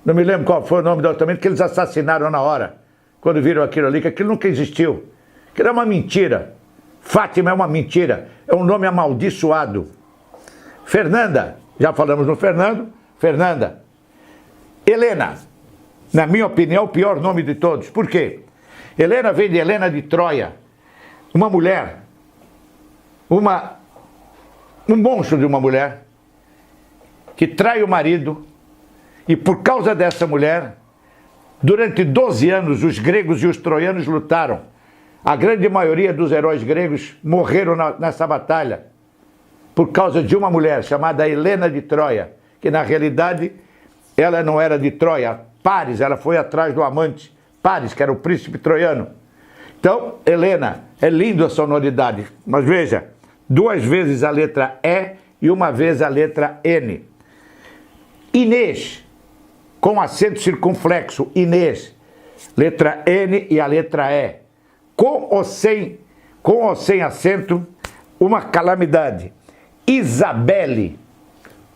Speaker 1: Não me lembro qual foi o nome do outro também, que eles assassinaram na hora, quando viram aquilo ali, que aquilo nunca existiu. Aquilo é uma mentira. Fátima é uma mentira, é um nome amaldiçoado. Fernanda, já falamos no Fernando. Fernanda. Helena, na minha opinião, o pior nome de todos. Por quê? Helena vem de Helena de Troia, uma mulher, um monstro de uma mulher, que trai o marido, e por causa dessa mulher, durante 12 anos, os gregos e os troianos lutaram. A grande maioria dos heróis gregos morreram nessa batalha por causa de uma mulher chamada Helena de Troia, que na realidade ela não era de Troia. Paris, ela foi atrás do amante Paris, que era o príncipe troiano. Então, Helena, é lindo a sonoridade, mas veja, 2 vezes a letra E e 1 vez a letra N. Inês, com acento circunflexo, Inês, letra N e a letra E. Com ou sem acento, uma calamidade. Isabelle,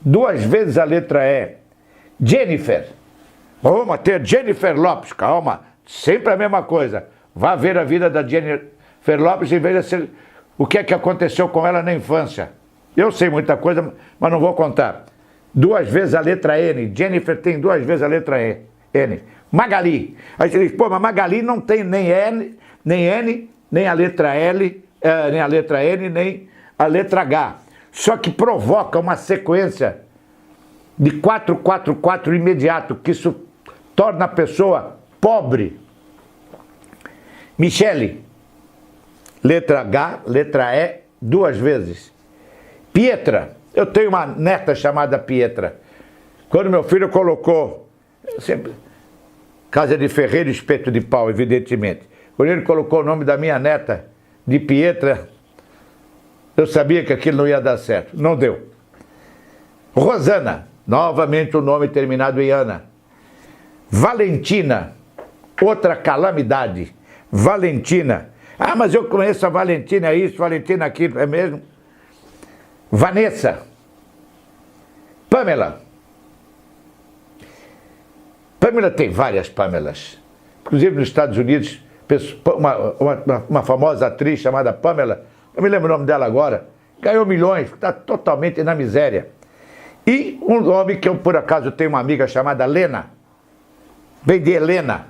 Speaker 1: 2 vezes a letra E. Jennifer, vamos ter Jennifer Lopes, calma, sempre a mesma coisa. Vá ver a vida da Jennifer Lopes e veja o que é que aconteceu com ela na infância. Eu sei muita coisa, mas não vou contar. 2 vezes a letra N. Jennifer tem 2 vezes a letra N. Magali. Aí você diz, pô, mas Magali não tem nem N, nem a letra L, nem a letra N, nem a letra H. Só que provoca uma sequência de 4 imediato, que isso torna a pessoa pobre. Michele, letra H, letra E, 2 vezes. Pietra, eu tenho uma neta chamada Pietra. Quando meu filho colocou, sempre, casa de ferreiro, espeto de pau, evidentemente. Quando ele colocou o nome da minha neta de Pietra, eu sabia que aquilo não ia dar certo. Não deu. Rosana, novamente o nome terminado em Ana. Valentina, outra calamidade. Valentina. Ah, mas eu conheço a Valentina, é isso, Valentina aquilo, é mesmo? Vanessa. Pamela. Pamela tem várias Pamelas. Inclusive nos Estados Unidos, uma famosa atriz chamada Pamela, eu me lembro o nome dela agora, ganhou milhões, está totalmente na miséria. E um nome que eu, por acaso, tenho uma amiga chamada Lena, vem de Helena.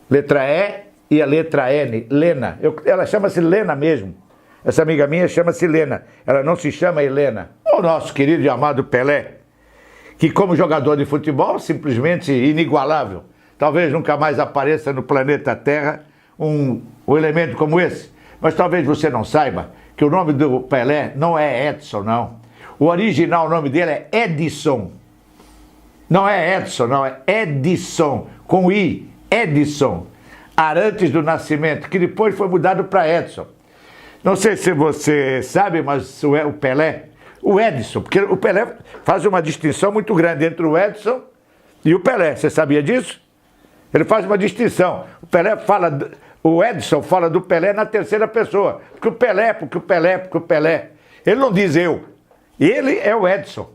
Speaker 1: Letra E e a letra N, Lena. Ela chama-se Lena mesmo. Essa amiga minha chama-se Lena. Ela não se chama Helena. O nosso querido e amado Pelé, que como jogador de futebol, simplesmente inigualável. Talvez nunca mais apareça no planeta Terra um elemento como esse. Mas talvez você não saiba que o nome do Pelé não é Edson, não. O original nome dele é Edson. Não é Edson, não, é Edson, com I, Edson. Arantes do Nascimento, que depois foi mudado para Edson. Não sei se você sabe, mas o Pelé, o Edson, porque o Pelé faz uma distinção muito grande entre o Edson e o Pelé. Você sabia disso? Ele faz uma distinção. O Edson fala do Pelé na terceira pessoa. Porque o Pelé, porque o Pelé, porque o Pelé. Ele não diz eu. Ele é o Edson,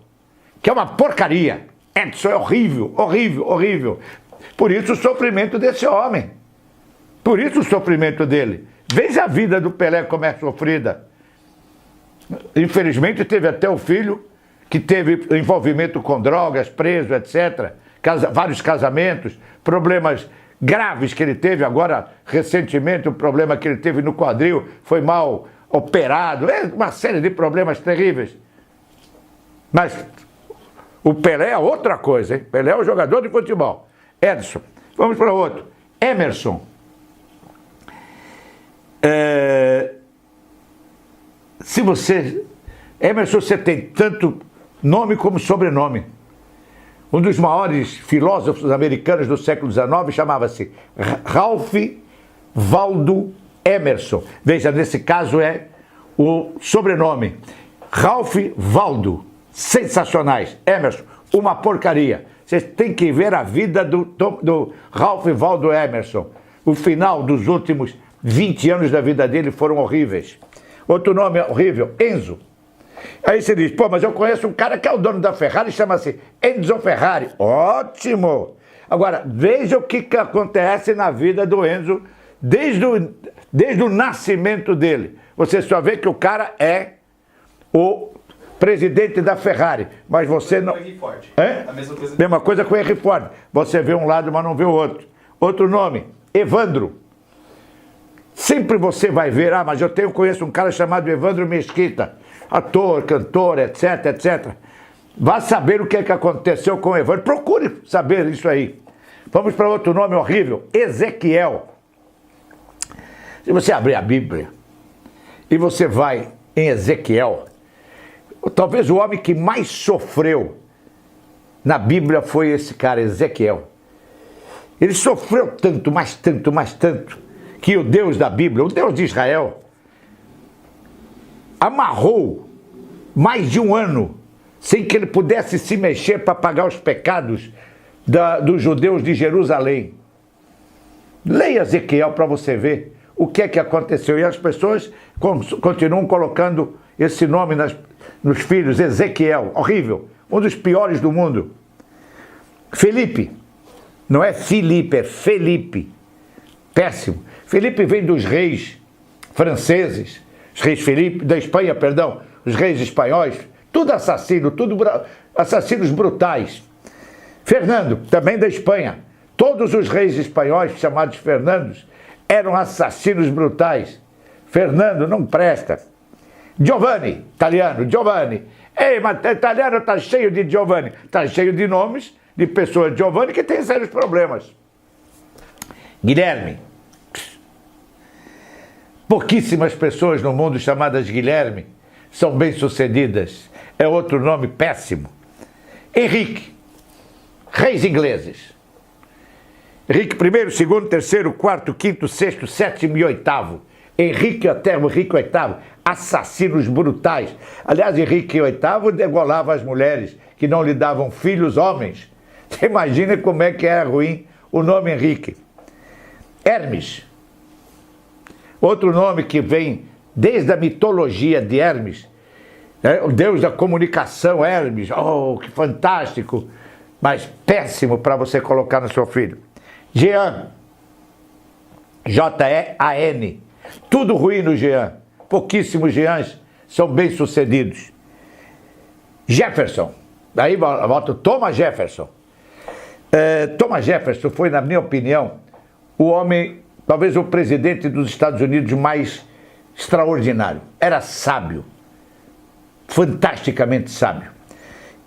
Speaker 1: que é uma porcaria. Edson é horrível, horrível, horrível. Por isso o sofrimento desse homem. Por isso o sofrimento dele. Veja a vida do Pelé como é sofrida. Infelizmente teve até o filho que teve envolvimento com drogas, preso, etc. Vários casamentos, problemas graves que ele teve agora, recentemente, o problema que ele teve no quadril, foi mal operado, uma série de problemas terríveis. Mas o Pelé é outra coisa, hein? Pelé é um jogador de futebol. Edson. Vamos para outro. Emerson. Emerson, você tem tanto nome como sobrenome. Um dos maiores filósofos americanos do século XIX chamava-se Ralph Waldo Emerson. Veja, nesse caso é o sobrenome. Ralph Waldo. Sensacionais. Emerson, uma porcaria. Vocês têm que ver a vida do Ralph Waldo Emerson. O final dos últimos 20 anos da vida dele foram horríveis. Outro nome horrível, Enzo. Aí você diz, pô, mas eu conheço um cara que é o dono da Ferrari, chama-se Enzo Ferrari. Ótimo! Agora, veja o que acontece na vida do Enzo desde o nascimento dele. Você só vê que o cara é o presidente da Ferrari, mas você não...
Speaker 2: Henry Ford.
Speaker 1: É?
Speaker 2: A
Speaker 1: mesma coisa com o Henry Ford. Você vê um lado, mas não vê o outro. Outro nome, Evandro. Sempre você vai ver, mas eu conheço um cara chamado Evandro Mesquita, ator, cantor, etc, etc. Vá saber o que aconteceu com o Evandro. Procure saber isso aí. Vamos para outro nome horrível, Ezequiel. Se você abrir a Bíblia e você vai em Ezequiel, talvez o homem que mais sofreu na Bíblia foi esse cara, Ezequiel. Ele sofreu tanto, mais tanto, mais tanto, que o Deus da Bíblia, o Deus de Israel, amarrou mais de um ano sem que ele pudesse se mexer para pagar os pecados dos judeus de Jerusalém. Leia Ezequiel para você ver o que é que aconteceu. E as pessoas continuam colocando esse nome nos filhos, Ezequiel, horrível, um dos piores do mundo. Felipe, não é Filipe, é Felipe, péssimo. Felipe vem dos reis franceses, os reis Felipe, da Espanha, perdão, os reis espanhóis, tudo assassino, assassinos brutais. Fernando, também da Espanha, todos os reis espanhóis chamados Fernandos eram assassinos brutais. Fernando não presta. Giovanni, italiano, Giovanni. Ei, mas italiano está cheio de Giovanni. Está cheio de nomes de pessoas Giovanni que têm sérios problemas. Guilherme. Pouquíssimas pessoas no mundo chamadas Guilherme são bem-sucedidas. É outro nome péssimo. Henrique. Reis ingleses. Henrique I, II, III, IV, V, VI, VII e VIII. Henrique VIII, assassinos brutais. Aliás, Henrique VIII degolava as mulheres que não lhe davam filhos homens. Você imagina como é que era ruim o nome Henrique. Hermes. Outro nome que vem desde a mitologia de Hermes. O deus da comunicação, Hermes. Oh, que fantástico. Mas péssimo para você colocar no seu filho. Jean. Jean. Tudo ruim no Jean. Pouquíssimos Jeans são bem-sucedidos. Jefferson. Daí volta Thomas Jefferson. Thomas Jefferson foi, na minha opinião, o homem, talvez o presidente dos Estados Unidos mais extraordinário. Era sábio. Fantasticamente sábio.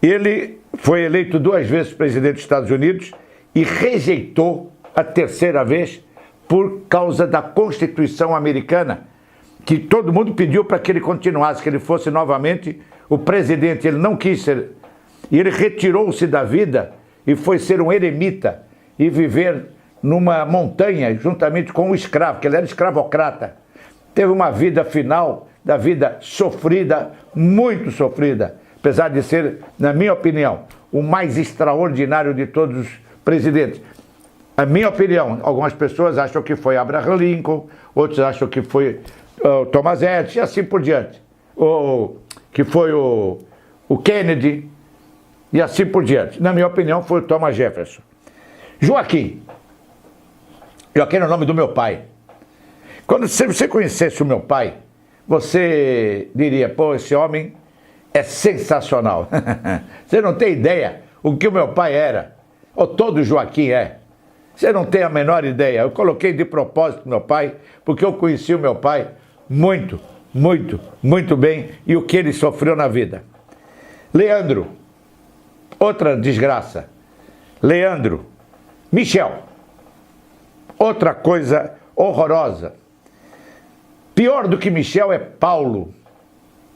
Speaker 1: Ele foi eleito 2 vezes presidente dos Estados Unidos e rejeitou a 3ª vez por causa da Constituição americana, que todo mundo pediu para que ele continuasse, que ele fosse novamente o presidente. Ele não quis ser. E ele retirou-se da vida e foi ser um eremita e viver numa montanha juntamente com um escravo, que ele era escravocrata. Teve uma vida final, da vida sofrida, muito sofrida, apesar de ser, na minha opinião, o mais extraordinário de todos os presidentes. A minha opinião, algumas pessoas acham que foi Abraham Lincoln, outros acham que foi Thomas Edison e assim por diante. Ou que foi o Kennedy e assim por diante. Na minha opinião, foi o Thomas Jefferson. Joaquim. Joaquim é o nome do meu pai. Quando você conhecesse o meu pai, você diria, pô, esse homem é sensacional. Você não tem ideia o que o meu pai era, ou todo Joaquim é. Você não tem a menor ideia. Eu coloquei de propósito meu pai, porque eu conheci o meu pai muito, muito, muito bem e o que ele sofreu na vida. Leandro, outra desgraça. Leandro. Michel, outra coisa horrorosa. Pior do que Michel é Paulo.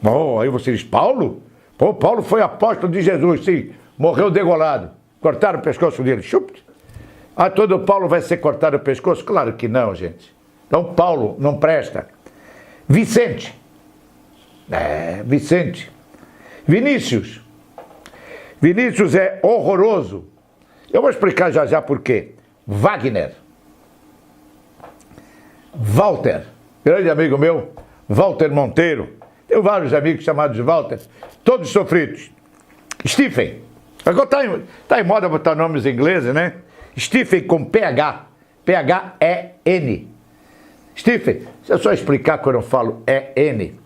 Speaker 1: Oh, aí você diz, Paulo? Pô, Paulo foi apóstolo de Jesus, sim, morreu degolado. Cortaram o pescoço dele, chup. Ah, todo Paulo vai ser cortado o pescoço? Claro que não, gente. Então Paulo não presta. Vicente. Vicente. Vinícius. Vinícius é horroroso. Eu vou explicar já já por quê. Wagner. Walter. Grande amigo meu, Walter Monteiro. Tenho vários amigos chamados Walter, todos sofridos. Stephen. Agora tá em moda botar nomes ingleses, né? Stephen com PH. P-H-E-N. Stephen, se eu só explicar quando eu falo E-N,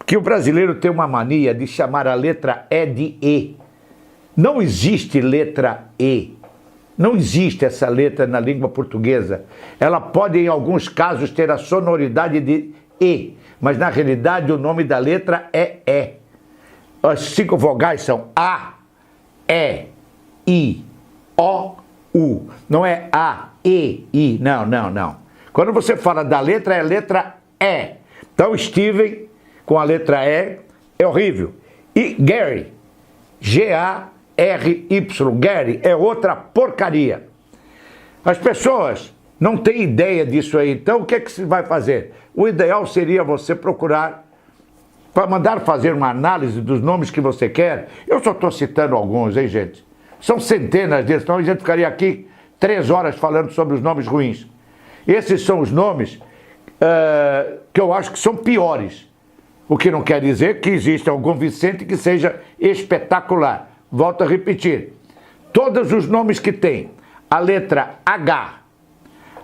Speaker 1: que o brasileiro tem uma mania de chamar a letra E de E. Não existe letra E. Não existe essa letra na língua portuguesa. Ela pode, em alguns casos, ter a sonoridade de E, mas na realidade o nome da letra é E. As 5 vogais são A, E, I, O, U. Não é A, E, I. Não, não, não. Quando você fala da letra, é letra E. Então, Steven, com a letra E, é horrível. E Gary, G-A-R-Y, Gary, é outra porcaria. As pessoas não têm ideia disso aí. Então, o que é que se vai fazer? O ideal seria você procurar, para mandar fazer uma análise dos nomes que você quer. Eu só estou citando alguns, hein, gente? São centenas deles, então a gente ficaria aqui 3 horas falando sobre os nomes ruins. Esses são os nomes que eu acho que são piores. O que não quer dizer que exista algum Vicente que seja espetacular. Volto a repetir. Todos os nomes que tem a letra H,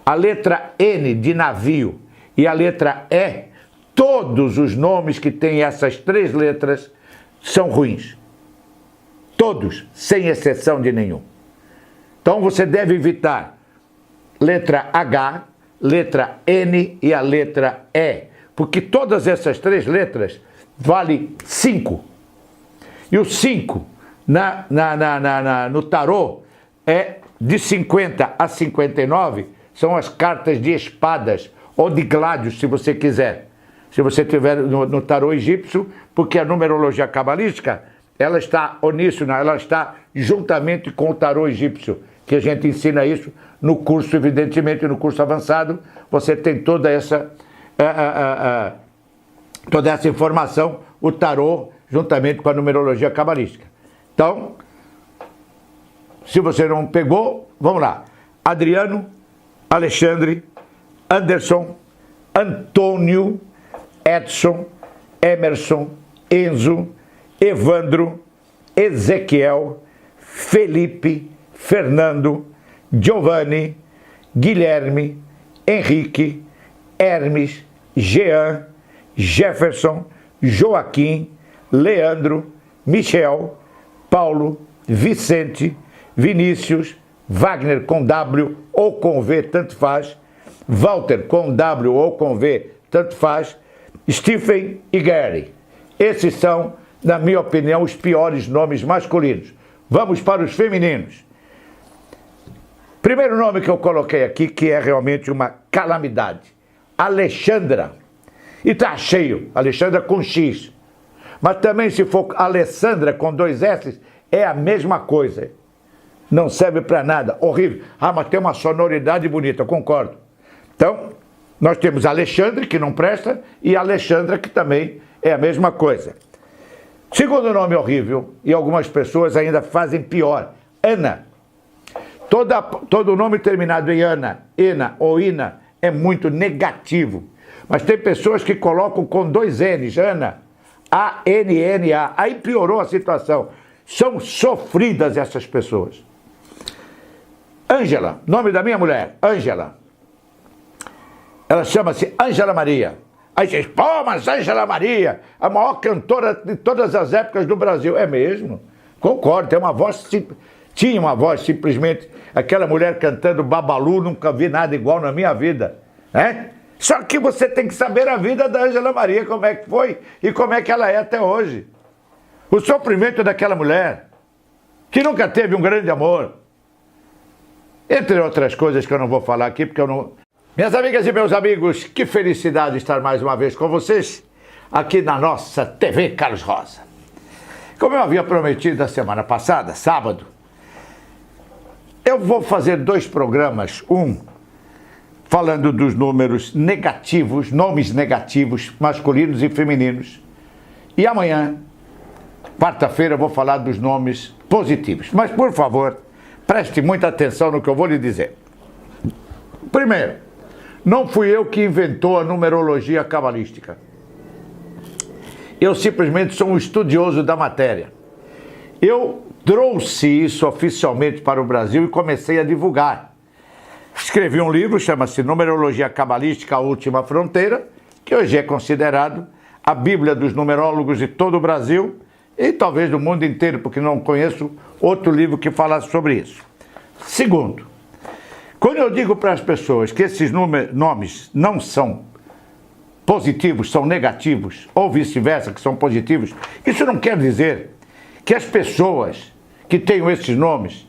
Speaker 1: a letra N de navio e a letra E, todos os nomes que têm essas 3 letras são ruins. Todos, sem exceção de nenhum. Então você deve evitar letra H, letra N e a letra E, porque todas essas 3 letras valem 5. E o 5 no tarô é de 50 a 59, são as cartas de espadas, ou de gládios, se você quiser. Se você tiver no tarô egípcio, porque a numerologia cabalística, ela está uníssona, ela está juntamente com o tarô egípcio, que a gente ensina isso no curso, evidentemente, no curso avançado, você tem toda essa informação, o tarô, juntamente com a numerologia cabalística. Então, se você não pegou, vamos lá. Adriano, Alexandre, Anderson, Antônio, Edson, Emerson, Enzo, Evandro, Ezequiel, Felipe, Fernando, Giovanni, Guilherme, Henrique, Hermes, Jean, Jefferson, Joaquim, Leandro, Michel, Paulo, Vicente, Vinícius, Wagner com W ou com V, tanto faz, Walter com W ou com V, tanto faz, Stephen e Gary. Esses são, na minha opinião, os piores nomes masculinos. Vamos para os femininos. Primeiro nome que eu coloquei aqui, que é realmente uma calamidade. Alexandra. E tá cheio, Alexandra com X. Mas também se for Alessandra com 2 S, é a mesma coisa. Não serve para nada, horrível. Ah, mas tem uma sonoridade bonita, concordo. Então, nós temos Alexandre, que não presta, e Alexandra, que também é a mesma coisa. Segundo nome horrível, e algumas pessoas ainda fazem pior, Ana. Todo nome terminado em Ana, Ena ou Ina é muito negativo. Mas tem pessoas que colocam com 2 N's, Ana, A-N-N-A. Aí piorou a situação. São sofridas essas pessoas. Ângela, nome da minha mulher, Ângela. Ela chama-se Ângela Maria. Aí diz, pô, mas Ângela Maria, a maior cantora de todas as épocas do Brasil. É mesmo? Concordo, tem uma voz, tinha uma voz simplesmente, aquela mulher cantando Babalu, nunca vi nada igual na minha vida. Só que você tem que saber a vida da Ângela Maria, como é que foi e como é que ela é até hoje. O sofrimento daquela mulher, que nunca teve um grande amor. Entre outras coisas que eu não vou falar aqui, porque eu não... Minhas amigas e meus amigos, que felicidade estar mais uma vez com vocês, aqui na nossa TV Carlos Rosa. Como eu havia prometido a semana passada, sábado, eu vou fazer 2 programas, falando dos números negativos, nomes negativos, masculinos e femininos. E amanhã, quarta-feira, eu vou falar dos nomes positivos. Mas, por favor, preste muita atenção no que eu vou lhe dizer. Primeiro, não fui eu que inventou a numerologia cabalística. Eu simplesmente sou um estudioso da matéria. Eu trouxe isso oficialmente para o Brasil e comecei a divulgar. Escrevi um livro, chama-se Numerologia Cabalística, a Última Fronteira, que hoje é considerado a Bíblia dos numerólogos de todo o Brasil e talvez do mundo inteiro, porque não conheço outro livro que falasse sobre isso. Segundo, quando eu digo para as pessoas que esses nomes não são positivos, são negativos, ou vice-versa, que são positivos, isso não quer dizer que as pessoas que tenham esses nomes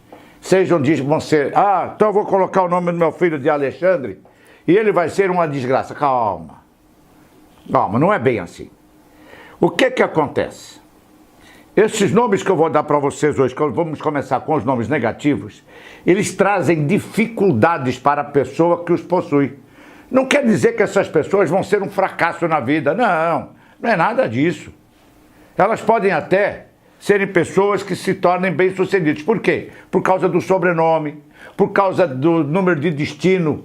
Speaker 1: vão ser, então eu vou colocar o nome do meu filho de Alexandre e ele vai ser uma desgraça. Calma, não é bem assim. O que acontece? Esses nomes que eu vou dar para vocês hoje, que vamos começar com os nomes negativos, eles trazem dificuldades para a pessoa que os possui. Não quer dizer que essas pessoas vão ser um fracasso na vida, não é nada disso. Elas podem até serem pessoas que se tornem bem-sucedidas. Por quê? Por causa do sobrenome, por causa do número de destino.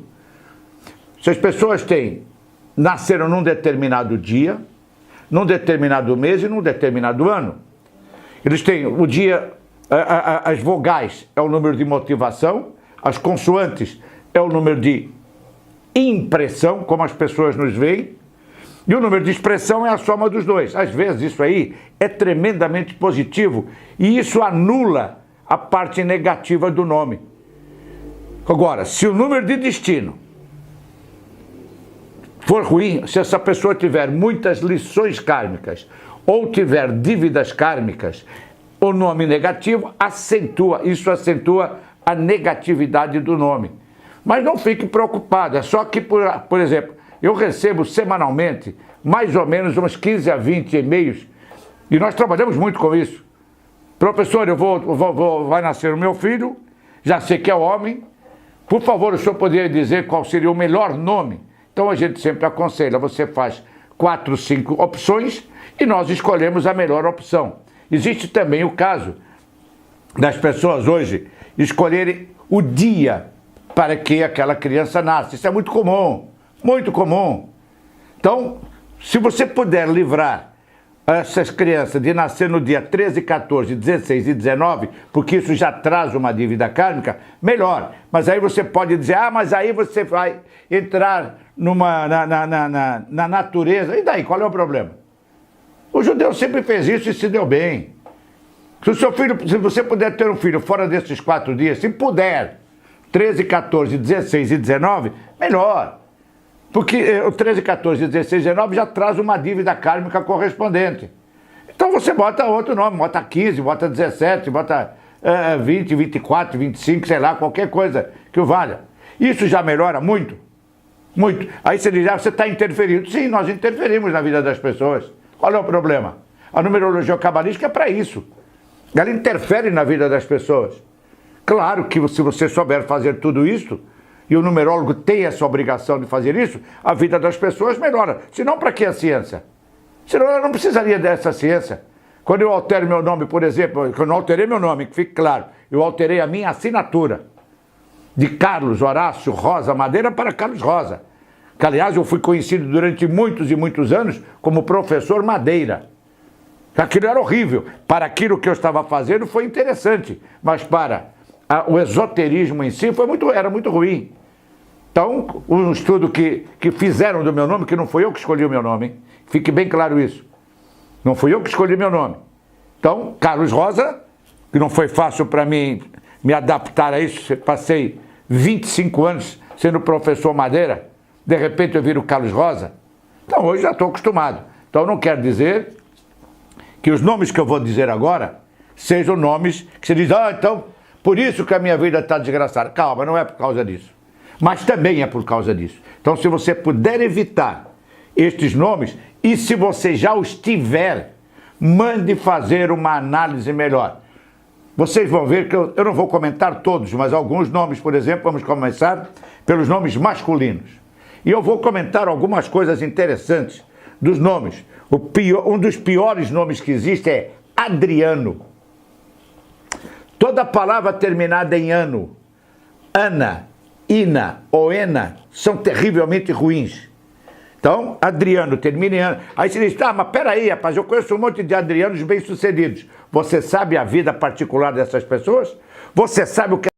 Speaker 1: Se as pessoas nasceram num determinado dia, num determinado mês e num determinado ano. Eles têm o dia, as vogais é o número de motivação, as consoantes é o número de impressão, como as pessoas nos veem, e o número de expressão é a soma dos dois. Às vezes isso aí é tremendamente positivo e isso anula a parte negativa do nome. Agora, se o número de destino for ruim, se essa pessoa tiver muitas lições kármicas ou tiver dívidas kármicas, o nome negativo acentua a negatividade do nome. Mas não fique preocupado, é só que, por exemplo, eu recebo semanalmente mais ou menos uns 15 a 20 e-mails e nós trabalhamos muito com isso. Professor, vai nascer o meu filho, já sei que é homem, por favor, o senhor poderia dizer qual seria o melhor nome? Então a gente sempre aconselha, você faz 4, 5 opções e nós escolhemos a melhor opção. Existe também o caso das pessoas hoje escolherem o dia para que aquela criança nasce. Isso é muito comum, muito comum. Então, se você puder livrar essas crianças de nascer no dia 13, 14, 16 e 19, porque isso já traz uma dívida kármica, melhor. Mas aí você pode dizer, mas aí você vai entrar na natureza. E daí, qual é o problema? O judeu sempre fez isso e se deu bem. Se você puder ter um filho fora desses 4 dias, se puder, 13, 14, 16 e 19, melhor. Porque o 13, 14, 16 e 19 já traz uma dívida kármica correspondente. Então você bota outro nome, bota 15, bota 17, bota 20, 24, 25, sei lá, qualquer coisa que o valha. Isso já melhora muito, muito. Aí você diz, você está interferindo. Sim, nós interferimos na vida das pessoas. Qual é o problema? A numerologia cabalística é para isso. Ela interfere na vida das pessoas. Claro que se você souber fazer tudo isso, e o numerólogo tem essa obrigação de fazer isso, a vida das pessoas melhora. Senão, para que a ciência? Senão, ela não precisaria dessa ciência. Quando eu altero meu nome, por exemplo, eu não alterei meu nome, que fique claro, eu alterei a minha assinatura de Carlos Horácio Rosa Madeira para Carlos Rosa. Que, aliás, eu fui conhecido durante muitos e muitos anos como professor Madeira. Aquilo era horrível. Para aquilo que eu estava fazendo foi interessante, mas para o esoterismo em si era muito ruim. Então, um estudo que fizeram do meu nome, que não fui eu que escolhi o meu nome, hein? Fique bem claro isso. Não fui eu que escolhi meu nome. Então, Carlos Rosa, que não foi fácil para mim me adaptar a isso, passei 25 anos sendo professor Madeira, de repente eu viro Carlos Rosa. Então, hoje já estou acostumado. Então, não quer dizer que os nomes que eu vou dizer agora sejam nomes que você diz, então, por isso que a minha vida está desgraçada. Calma, não é por causa disso. Mas também é por causa disso. Então, se você puder evitar estes nomes, e se você já os tiver, mande fazer uma análise melhor. Vocês vão ver que eu não vou comentar todos, mas alguns nomes, por exemplo, vamos começar pelos nomes masculinos. E eu vou comentar algumas coisas interessantes dos nomes. Um dos piores nomes que existe é Adriano. Toda palavra terminada em ano, Ana, Ina ou Ena, são terrivelmente ruins. Então, Adriano, termina em ano. Aí você diz, mas peraí, rapaz, eu conheço um monte de Adrianos bem-sucedidos. Você sabe a vida particular dessas pessoas? Você sabe o que